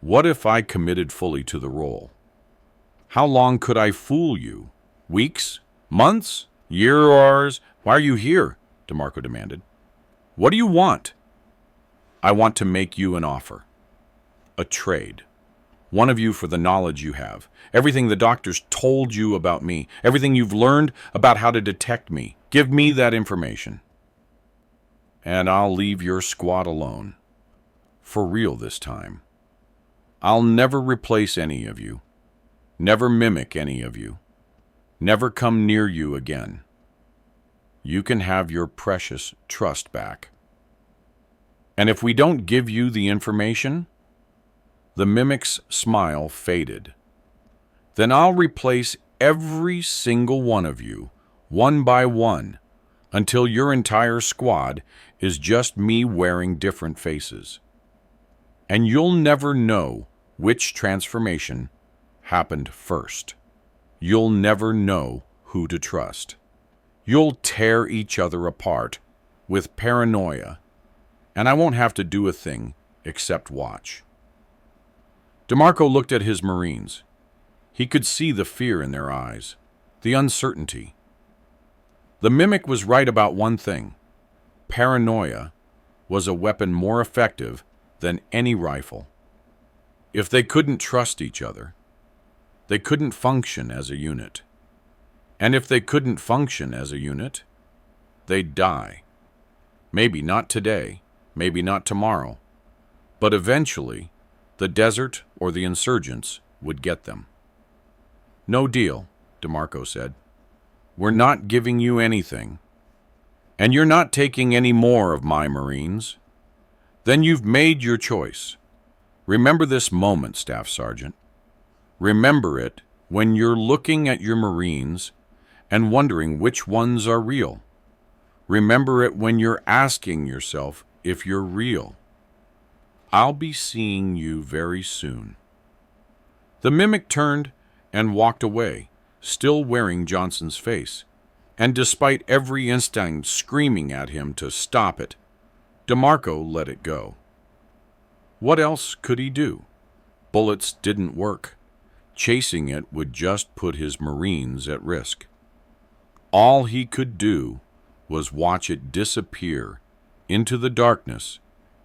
What if I committed fully to the role? How long could I fool you? Weeks? Months? Years? Why are you here?" DeMarco demanded. "What do you want?" "I want to make you an offer. A trade. One of you for the knowledge you have. Everything the doctors told you about me. Everything you've learned about how to detect me. Give me that information. And I'll leave your squad alone. For real this time. I'll never replace any of you. Never mimic any of you. Never come near you again. You can have your precious trust back. And if we don't give you the information," the mimic's smile faded, "then I'll replace every single one of you, one by one, until your entire squad is just me wearing different faces. And you'll never know which transformation happened first. You'll never know who to trust. You'll tear each other apart with paranoia, and I won't have to do a thing except watch. DeMarco looked at his Marines. He could see the fear in their eyes, the uncertainty. The mimic was right about one thing. Paranoia was a weapon more effective than any rifle. If they couldn't trust each other, they couldn't function as a unit. And if they couldn't function as a unit, they'd die. Maybe not today, maybe not tomorrow, but eventually the desert or the insurgents would get them. No deal, DeMarco said. We're not giving you anything, and you're not taking any more of my Marines. Then you've made your choice. Remember this moment, Staff Sergeant. Remember it when you're looking at your Marines and wondering which ones are real. Remember it when you're asking yourself if you're real. I'll be seeing you very soon. The mimic turned and walked away, still wearing Johnson's face, and despite every instinct screaming at him to stop it, DeMarco let it go. What else could he do? Bullets didn't work. Chasing it would just put his Marines at risk. All he could do was watch it disappear into the darkness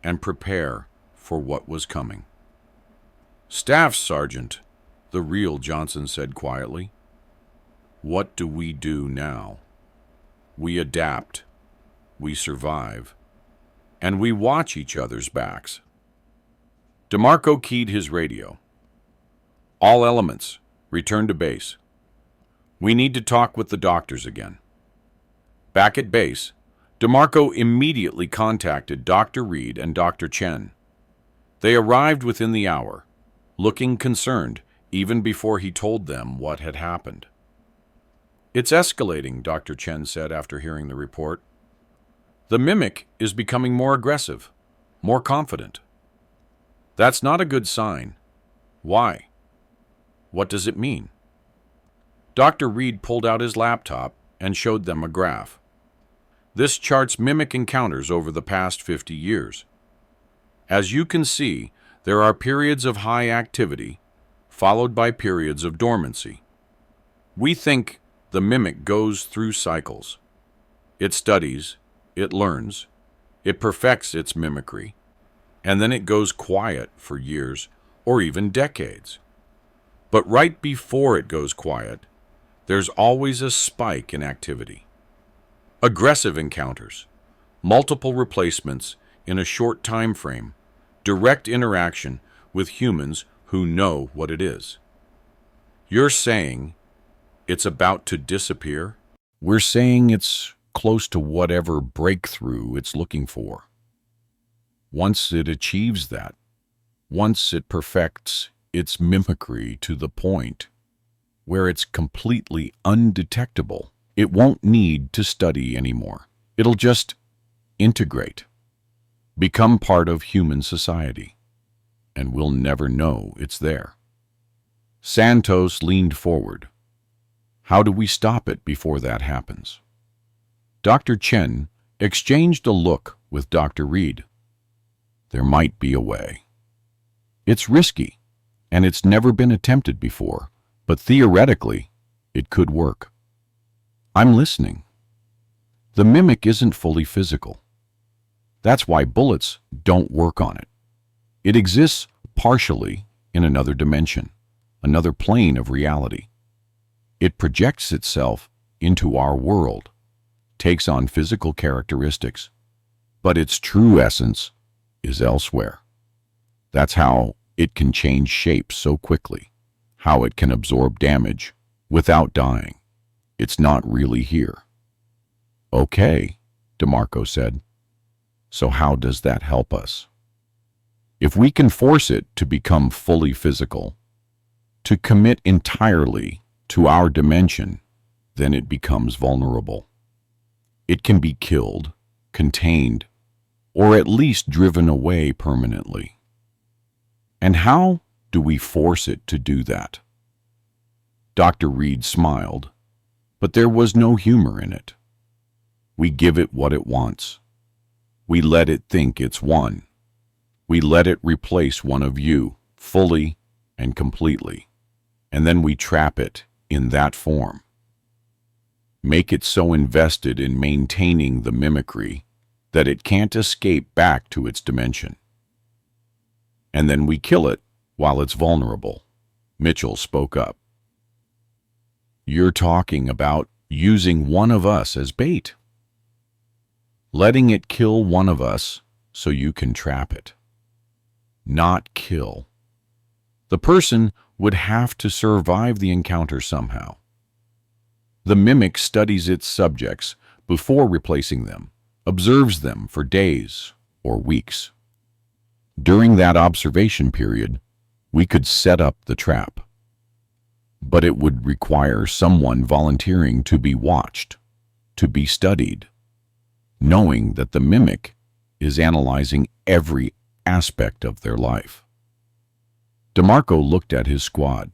and prepare for what was coming. Staff Sergeant, the real Johnson said quietly, what do we do now? We adapt, we survive, and we watch each other's backs. DeMarco keyed his radio. All elements, return to base. We need to talk with the doctors again. Back at base, DeMarco immediately contacted Dr. Reid and Dr. Chen. They arrived within the hour, looking concerned even before he told them what had happened. It's escalating, Dr. Chen said after hearing the report. The mimic is becoming more aggressive, more confident. That's not a good sign. Why? What does it mean? Dr. Reid pulled out his laptop and showed them a graph. This charts mimic encounters over the past 50 years. As you can see, there are periods of high activity, followed by periods of dormancy. We think the mimic goes through cycles. It studies, it learns, it perfects its mimicry, and then it goes quiet for years or even decades. But right before it goes quiet, there's always a spike in activity. Aggressive encounters, multiple replacements in a short time frame, direct interaction with humans who know what it is. You're saying it's about to disappear? We're saying it's close to whatever breakthrough it's looking for. Once it achieves that, once it perfects its mimicry to the point where it's completely undetectable, it won't need to study anymore. It'll just integrate, become part of human society, and we'll never know it's there. Santos leaned forward. How do we stop it before that happens? Dr. Chen exchanged a look with Dr. Reid. There might be a way. It's risky, and it's never been attempted before, but theoretically, it could work. I'm listening. The mimic isn't fully physical. That's why bullets don't work on it. It exists partially in another dimension, another plane of reality. It projects itself into our world, takes on physical characteristics, but its true essence is elsewhere. That's how it can change shape so quickly, how it can absorb damage without dying. It's not really here. Okay, DeMarco said. So how does that help us? If we can force it to become fully physical, to commit entirely to our dimension, then it becomes vulnerable. It can be killed, contained, or at least driven away permanently. And how do we force it to do that? Dr. Reid smiled, but there was no humor in it. We give it what it wants. We let it think it's one. We let it replace one of you, fully and completely. And then we trap it in that form. Make it so invested in maintaining the mimicry that it can't escape back to its dimension. And then we kill it while it's vulnerable. Mitchell spoke up. You're talking about using one of us as bait. Letting it kill one of us so you can trap it. Not kill. The person would have to survive the encounter somehow. The mimic studies its subjects before replacing them, observes them for days or weeks. During that observation period, we could set up the trap. But it would require someone volunteering to be watched, to be studied, knowing that the mimic is analyzing every aspect of their life. DeMarco looked at his squad.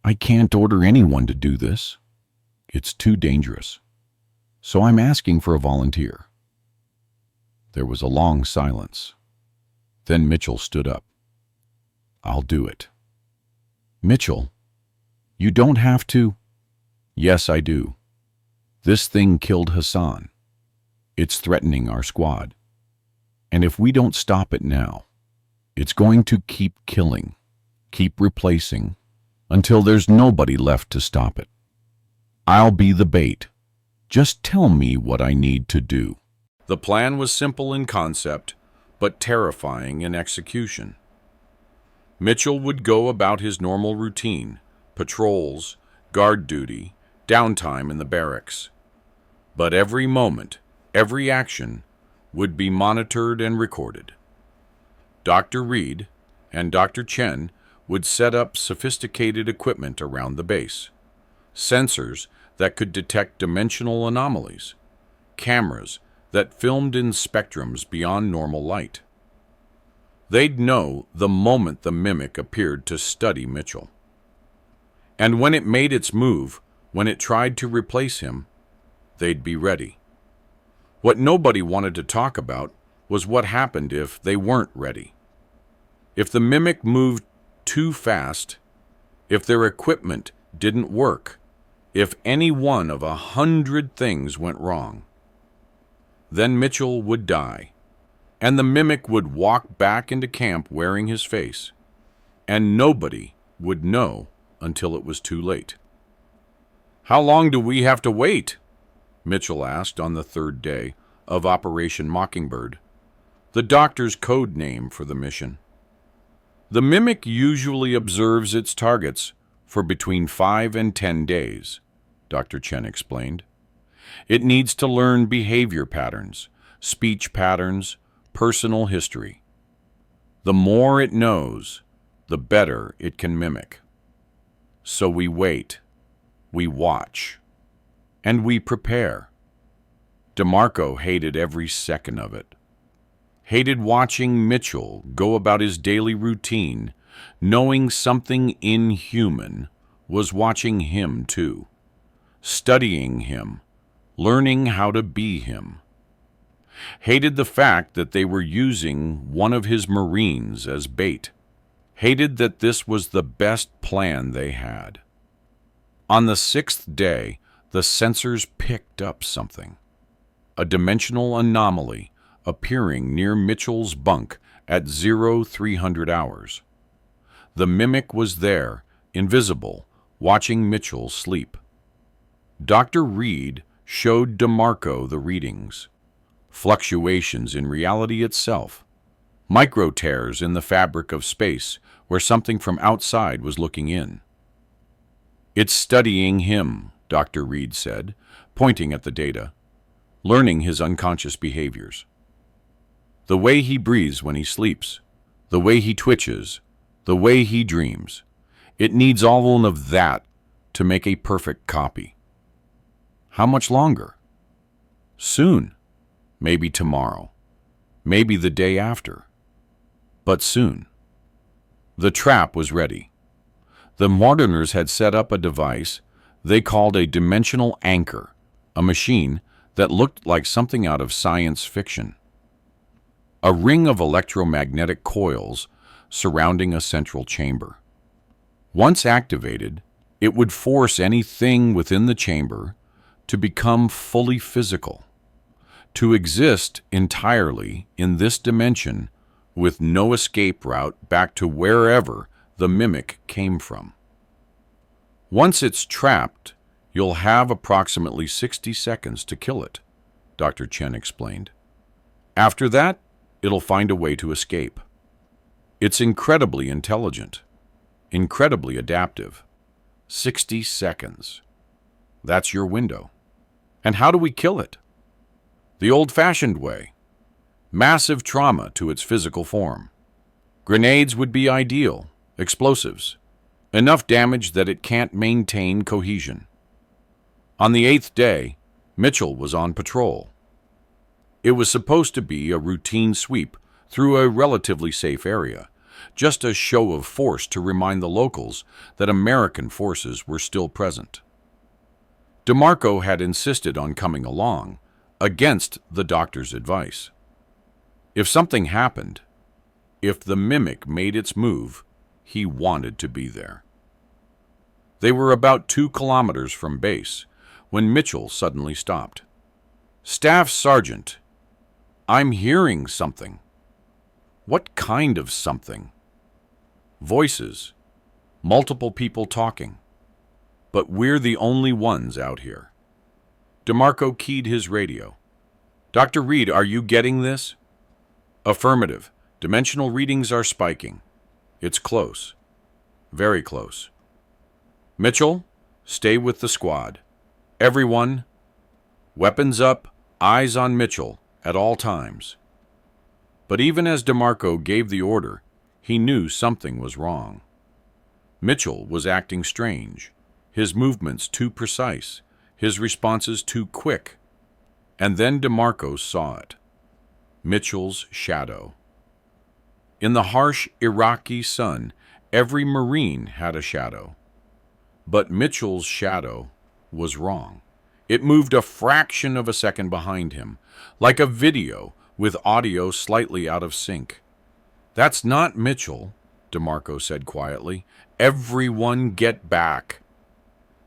I can't order anyone to do this. It's too dangerous. So I'm asking for a volunteer. There was a long silence. Then Mitchell stood up. I'll do it. Mitchell, you don't have to. Yes, I do. This thing killed Hassan. It's threatening our squad. And if we don't stop it now, it's going to keep killing, keep replacing, until there's nobody left to stop it. I'll be the bait. Just tell me what I need to do. The plan was simple in concept, but terrifying in execution. Mitchell would go about his normal routine, patrols, guard duty, downtime in the barracks. But every moment, every action, would be monitored and recorded. Dr. Reid and Dr. Chen would set up sophisticated equipment around the base. Sensors that could detect dimensional anomalies. Cameras that filmed in spectrums beyond normal light. They'd know the moment the mimic appeared to study Mitchell. And when it made its move, when it tried to replace him, they'd be ready. What nobody wanted to talk about was what happened if they weren't ready. If the mimic moved too fast, if their equipment didn't work, if any one of 100 things went wrong, then Mitchell would die, and the mimic would walk back into camp wearing his face, and nobody would know until it was too late. How long do we have to wait? Mitchell asked on the third day of Operation Mockingbird, the doctor's code name for the mission. The mimic usually observes its targets for between 5 and 10 days, Dr. Chen explained. It needs to learn behavior patterns, speech patterns, personal history. The more it knows, the better it can mimic. So we wait, we watch, and we prepare. DeMarco hated every second of it. Hated watching Mitchell go about his daily routine, knowing something inhuman was watching him too, studying him, learning how to be him. Hated the fact that they were using one of his Marines as bait. Hated that this was the best plan they had. On the 6th day, the sensors picked up something. A dimensional anomaly appearing near Mitchell's bunk at 0300 hours. The mimic was there, invisible, watching Mitchell sleep. Dr. Reid showed DeMarco the readings. Fluctuations in reality itself. Micro tears in the fabric of space where something from outside was looking in. It's studying him, Dr. Reid said, pointing at the data, learning his unconscious behaviors. The way he breathes when he sleeps, the way he twitches, the way he dreams. It needs all of that to make a perfect copy. How much longer? Soon. Maybe tomorrow. Maybe the day after. But soon. The trap was ready. The moderners had set up a device they called a dimensional anchor, a machine that looked like something out of science fiction. A ring of electromagnetic coils surrounding a central chamber. Once activated, it would force anything within the chamber to become fully physical, to exist entirely in this dimension with no escape route back to wherever the mimic came from. Once it's trapped, you'll have approximately 60 seconds to kill it, Dr. Chen explained. After that, it'll find a way to escape. It's incredibly intelligent, incredibly adaptive. 60 seconds. That's your window. And how do we kill it? The old-fashioned way. Massive trauma to its physical form. Grenades would be ideal, explosives. Enough damage that it can't maintain cohesion. On the 8th day, Mitchell was on patrol. It was supposed to be a routine sweep through a relatively safe area, just a show of force to remind the locals that American forces were still present. DeMarco had insisted on coming along, against the doctor's advice. If something happened, if the mimic made its move, he wanted to be there. They were about 2 kilometers from base when Mitchell suddenly stopped. "Staff Sergeant, I'm hearing something." "What kind of something?" "Voices. Multiple people talking. But we're the only ones out here." DeMarco keyed his radio. "Dr. Reid, are you getting this?" "Affirmative. Dimensional readings are spiking. It's close. Very close." "Mitchell, stay with the squad. Everyone, weapons up, eyes on Mitchell at all times." But even as DeMarco gave the order, he knew something was wrong. Mitchell was acting strange, his movements too precise, his responses too quick. And then DeMarco saw it. Mitchell's shadow. In the harsh Iraqi sun, every Marine had a shadow. But Mitchell's shadow was wrong. It moved a fraction of a second behind him, like a video with audio slightly out of sync. "That's not Mitchell," DeMarco said quietly. "Everyone get back."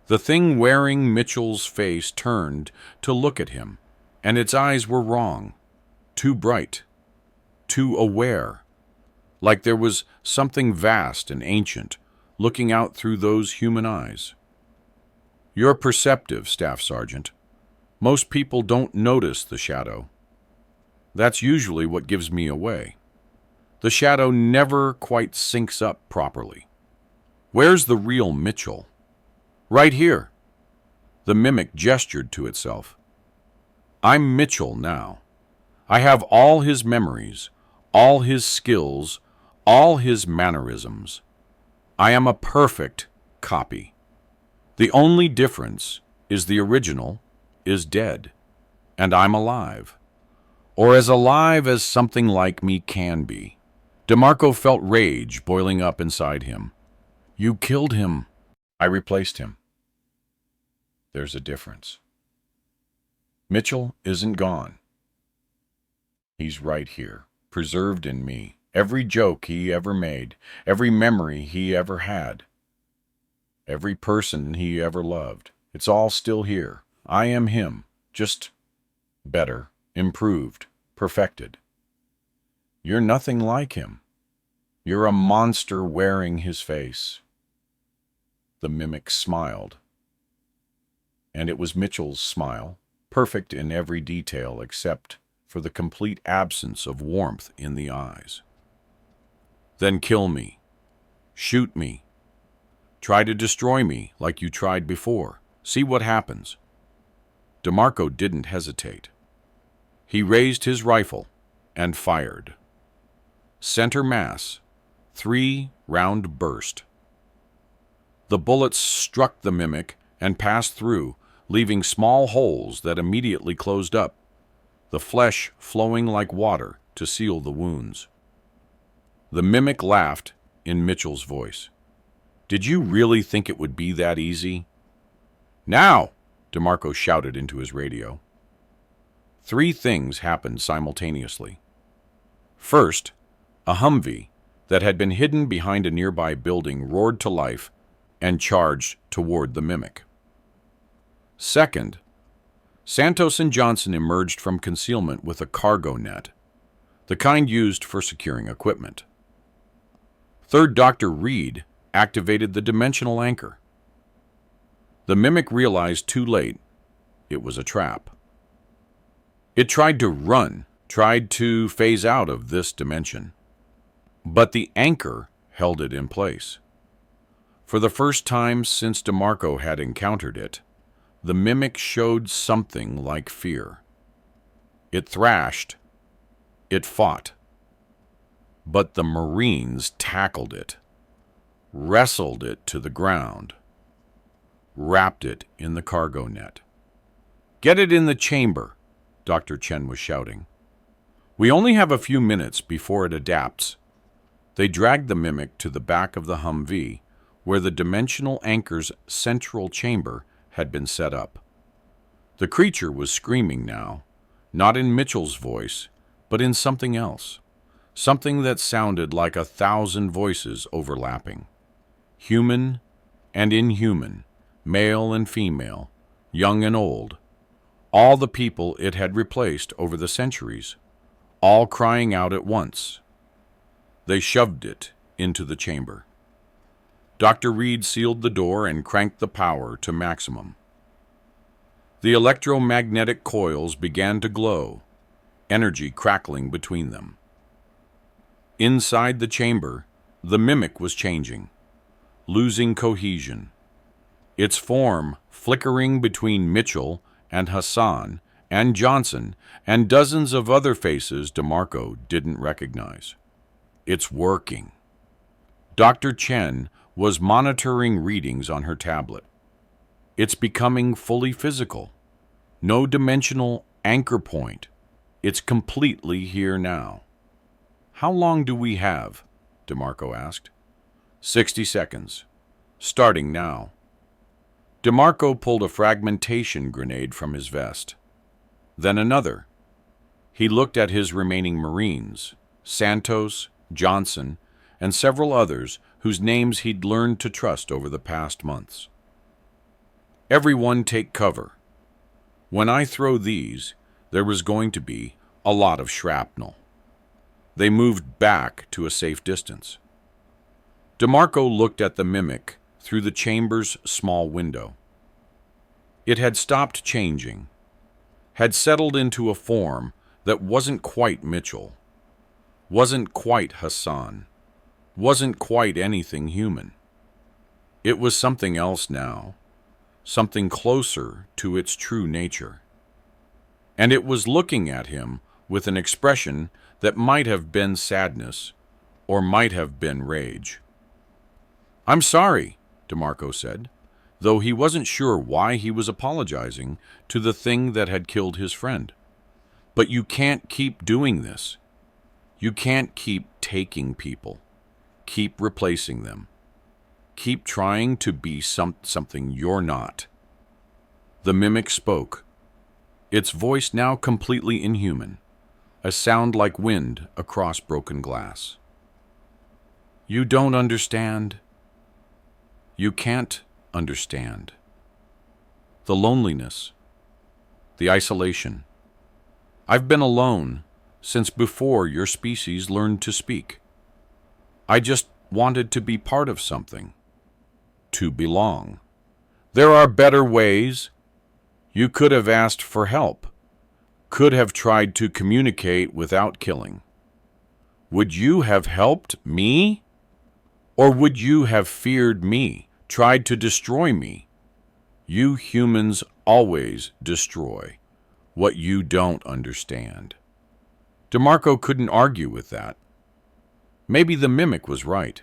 The thing wearing Mitchell's face turned to look at him, and its eyes were wrong. Too bright. Too aware. Like there was something vast and ancient looking out through those human eyes. "You're perceptive, Staff Sergeant. Most people don't notice the shadow. That's usually what gives me away. The shadow never quite syncs up properly. Where's the real Mitchell?" "Right here." The mimic gestured to itself. "I'm Mitchell now. I have all his memories, all his skills, all his mannerisms. I am a perfect copy. The only difference is the original is dead, and I'm alive. Or as alive as something like me can be." DeMarco felt rage boiling up inside him. "You killed him." "I replaced him." There's a difference. Mitchell isn't gone. He's right here, preserved in me. Every joke he ever made, every memory he ever had, every person he ever loved, it's all still here. I am him, just better, improved, perfected. You're nothing like him. You're a monster wearing his face. The mimic smiled. And it was Mitchell's smile, perfect in every detail except for the complete absence of warmth in the eyes. "Then kill me. Shoot me. Try to destroy me like you tried before. See what happens." DeMarco didn't hesitate. He raised his rifle and fired. Center mass, 3-round burst. The bullets struck the mimic and passed through, leaving small holes that immediately closed up, the flesh flowing like water to seal the wounds. The mimic laughed in Mitchell's voice. Did you really think it would be that easy? Now, DeMarco shouted into his radio. 3 things happened simultaneously. First, a Humvee that had been hidden behind a nearby building roared to life and charged toward the mimic. Second, Santos and Johnson emerged from concealment with a cargo net, the kind used for securing equipment. Third, Dr. Reid activated the dimensional anchor. The mimic realized too late it was a trap. It tried to run, tried to phase out of this dimension, but the anchor held it in place. For the first time since DeMarco had encountered it, the mimic showed something like fear. It thrashed. It fought. But the Marines tackled it, wrestled it to the ground, wrapped it in the cargo net. "Get it in the chamber," Dr. Chen was shouting. "We only have a few minutes before it adapts." They dragged the mimic to the back of the Humvee, where the dimensional anchor's central chamber had been set up. The creature was screaming now, not in Mitchell's voice, but in something else, something that sounded like 1,000 voices overlapping. Human and inhuman, male and female, young and old, all the people it had replaced over the centuries, all crying out at once. They shoved it into the chamber. Dr. Reid sealed the door and cranked the power to maximum. The electromagnetic coils began to glow, energy crackling between them. Inside the chamber, the mimic was changing, losing cohesion, its form flickering between Mitchell and Hassan and Johnson and dozens of other faces DeMarco didn't recognize. "It's working." Dr. Chen was monitoring readings on her tablet. "It's becoming fully physical. No dimensional anchor point. It's completely here now." "How long do we have?" DeMarco asked. 60 seconds. Starting now." DeMarco pulled a fragmentation grenade from his vest. Then another. He looked at his remaining Marines, Santos, Johnson, and several others whose names he'd learned to trust over the past months. "Everyone take cover. When I throw these, there was going to be a lot of shrapnel." They moved back to a safe distance. DeMarco looked at the mimic through the chamber's small window. It had stopped changing, had settled into a form that wasn't quite Mitchell, wasn't quite Hassan, wasn't quite anything human. It was something else now, something closer to its true nature. And it was looking at him with an expression that might have been sadness or might have been rage. "I'm sorry," DeMarco said, though he wasn't sure why he was apologizing to the thing that had killed his friend. "But you can't keep doing this. You can't keep taking people, keep replacing them, keep trying to be something you're not." The mimic spoke, its voice now completely inhuman, a sound like wind across broken glass. "You don't understand. You can't understand. The loneliness, the isolation. I've been alone since before your species learned to speak. I just wanted to be part of something, to belong. There are better ways. You could have asked for help, could have tried to communicate without killing. Would you have helped me? Or would you have feared me, tried to destroy me? You humans always destroy what you don't understand." DeMarco couldn't argue with that. Maybe the mimic was right.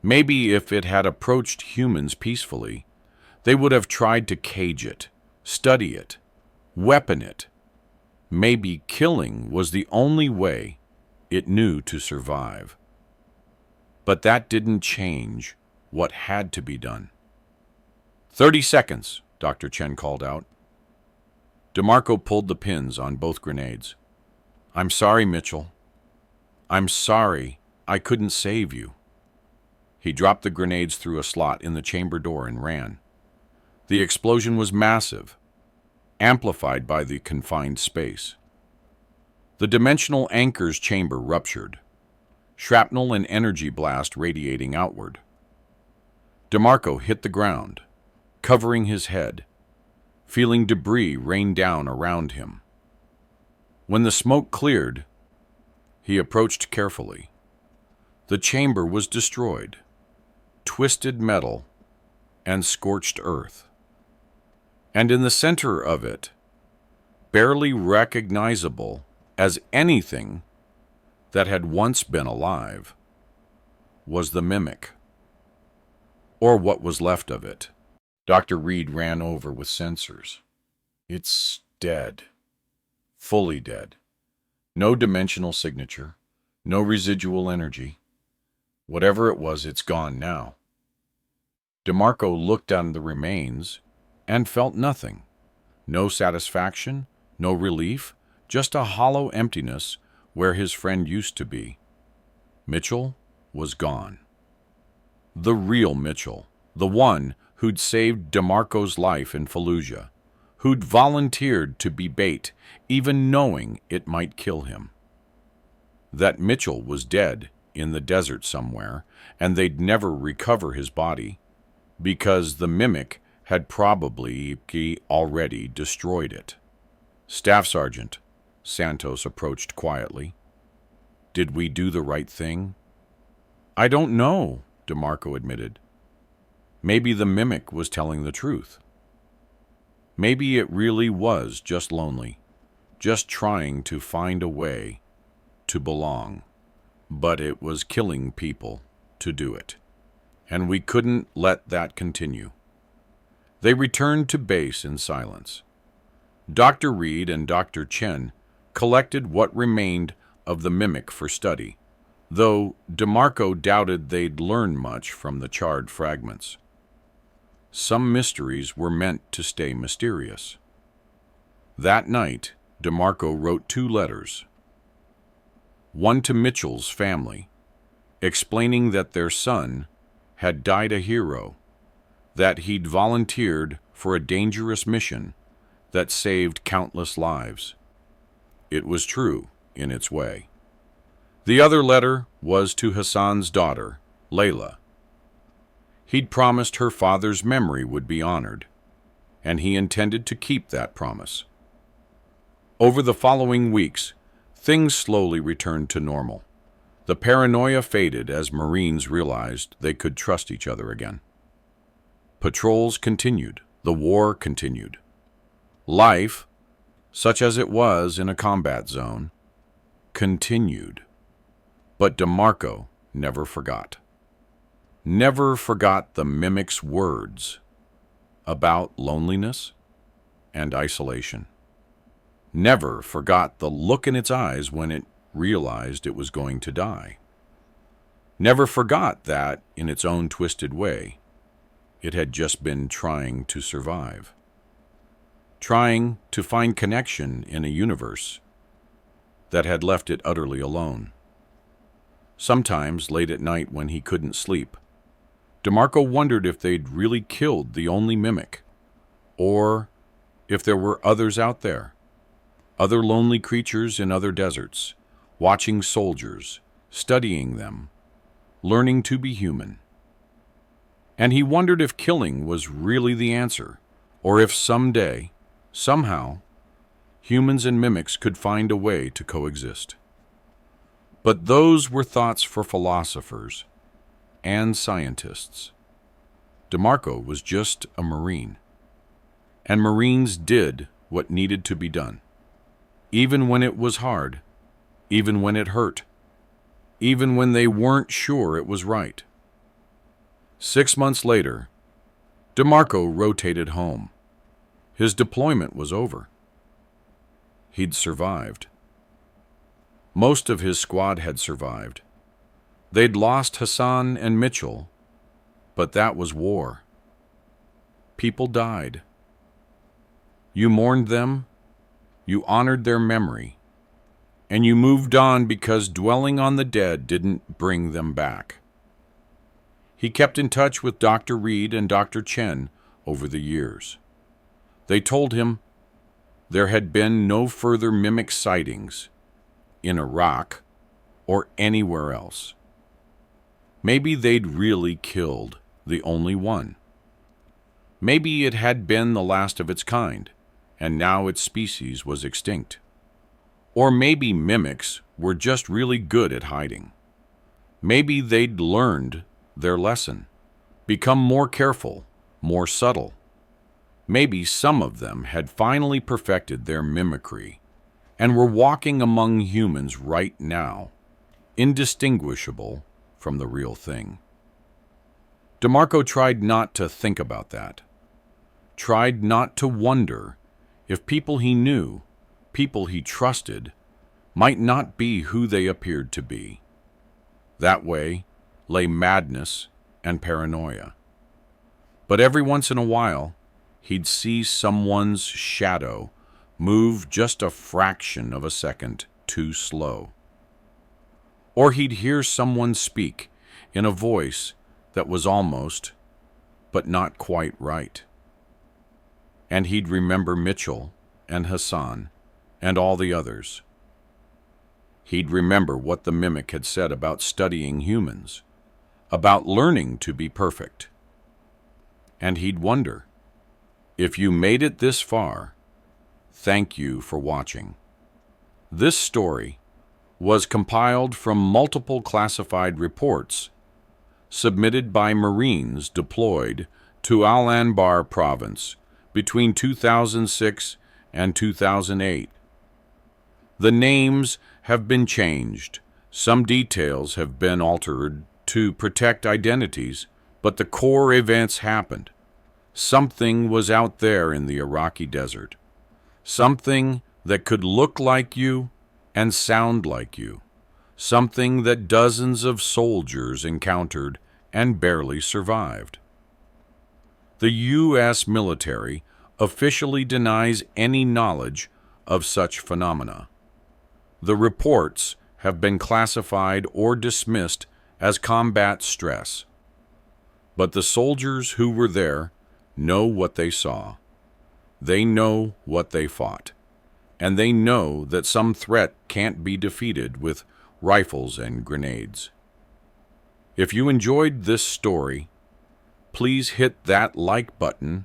Maybe if it had approached humans peacefully, they would have tried to cage it, study it, weapon it. Maybe killing was the only way it knew to survive. But that didn't change what had to be done. 30 seconds, Dr. Chen called out. DeMarco pulled the pins on both grenades. I'm sorry, Mitchell. I'm sorry I couldn't save you. He dropped the grenades through a slot in the chamber door and ran. The explosion was massive, amplified by the confined space. The dimensional anchor's chamber ruptured, shrapnel and energy blast radiating outward. DeMarco hit the ground, covering his head, feeling debris rain down around him. When the smoke cleared, he approached carefully. The chamber was destroyed, twisted metal and scorched earth. And in the center of it, barely recognizable as anything that had once been alive, was the mimic, or what was left of it. Dr. Reid ran over with sensors. It's dead. Fully dead. No dimensional signature. No residual energy. Whatever it was, it's gone now. DeMarco looked on the remains and felt nothing. No satisfaction, no relief, just a hollow emptiness where his friend used to be. Mitchell was gone. The real Mitchell, the one who'd saved DeMarco's life in Fallujah, who'd volunteered to be bait, even knowing it might kill him. That Mitchell was dead in the desert somewhere, and they'd never recover his body, because the mimic had probably already destroyed it. Staff Sergeant, Santos approached quietly. Did we do the right thing? I don't know, DeMarco admitted. Maybe the mimic was telling the truth. Maybe it really was just lonely, just trying to find a way to belong. But it was killing people to do it. And we couldn't let that continue. They returned to base in silence. Dr. Reid and Dr. Chen collected what remained of the mimic for study, though DeMarco doubted they'd learn much from the charred fragments. Some mysteries were meant to stay mysterious. That night, DeMarco wrote 2 letters. One to Mitchell's family, explaining that their son had died a hero, that he'd volunteered for a dangerous mission that saved countless lives. It was true in its way. The other letter was to Hassan's daughter, Layla. He'd promised her father's memory would be honored, and he intended to keep that promise. Over the following weeks, things slowly returned to normal. The paranoia faded as Marines realized they could trust each other again. Patrols continued. The war continued. Life, such as it was in a combat zone, continued. But DeMarco never forgot. Never forgot the mimic's words about loneliness and isolation. Never forgot the look in its eyes when it realized it was going to die. Never forgot that, in its own twisted way, it had just been trying to survive. Trying to find connection in a universe that had left it utterly alone. Sometimes, late at night when he couldn't sleep, DeMarco wondered if they'd really killed the only mimic, or if there were others out there, other lonely creatures in other deserts, watching soldiers, studying them, learning to be human. And he wondered if killing was really the answer, or if someday, somehow, humans and mimics could find a way to coexist. But those were thoughts for philosophers and scientists. DeMarco was just a Marine, and Marines did what needed to be done, even when it was hard, even when it hurt, even when they weren't sure it was right. 6 months later, DeMarco rotated home. His deployment was over. He'd survived. Most of his squad had survived. They'd lost Hassan and Mitchell, But that was war. People died. You mourned them, you honored their memory, and you moved on because dwelling on the dead didn't bring them back. He kept in touch with Dr. Reid and Dr. Chen over the years. They told him there had been no further mimic sightings in Iraq or anywhere else. Maybe they'd really killed the only one. Maybe it had been the last of its kind, and now its species was extinct. Or maybe mimics were just really good at hiding. Maybe they'd learned their lesson, become more careful, more subtle. Maybe some of them had finally perfected their mimicry and were walking among humans right now, indistinguishable from the real thing. DeMarco tried not to think about that, tried not to wonder if people he knew, people he trusted, might not be who they appeared to be. That way lay madness and paranoia. But every once in a while, he'd see someone's shadow move just a fraction of a second too slow. Or he'd hear someone speak in a voice that was almost, but not quite right. And he'd remember Mitchell and Hassan and all the others. He'd remember what the mimic had said about studying humans, about learning to be perfect. And he'd wonder, if you made it this far, thank you for watching. This story was compiled from multiple classified reports submitted by Marines deployed to Al-Anbar Province between 2006 and 2008. The names have been changed, some details have been altered to protect identities, but the core events happened. Something was out there in the Iraqi desert, something that could look like you and sound like you, something that dozens of soldiers encountered and barely survived. The U.S. military officially denies any knowledge of such phenomena. The reports have been classified or dismissed as combat stress. But the soldiers who were there know what they saw. They know what they fought. And they know that some threat can't be defeated with rifles and grenades. If you enjoyed this story, please hit that like button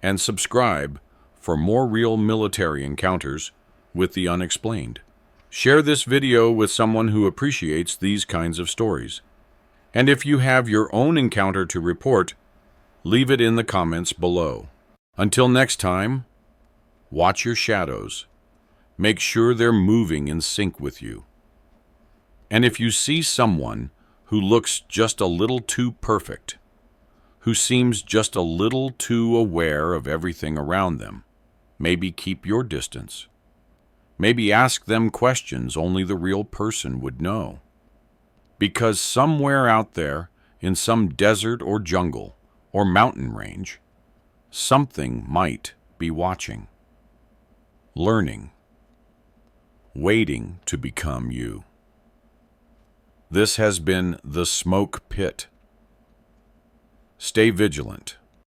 and subscribe for more real military encounters with the unexplained. Share this video with someone who appreciates these kinds of stories. And if you have your own encounter to report, leave it in the comments below. Until next time, watch your shadows. Make sure they're moving in sync with you. And if you see someone who looks just a little too perfect, who seems just a little too aware of everything around them, maybe keep your distance. Maybe ask them questions only the real person would know. Because somewhere out there, in some desert or jungle or mountain range, something might be watching, learning, waiting to become you. This has been The Smoke Pit. Stay vigilant.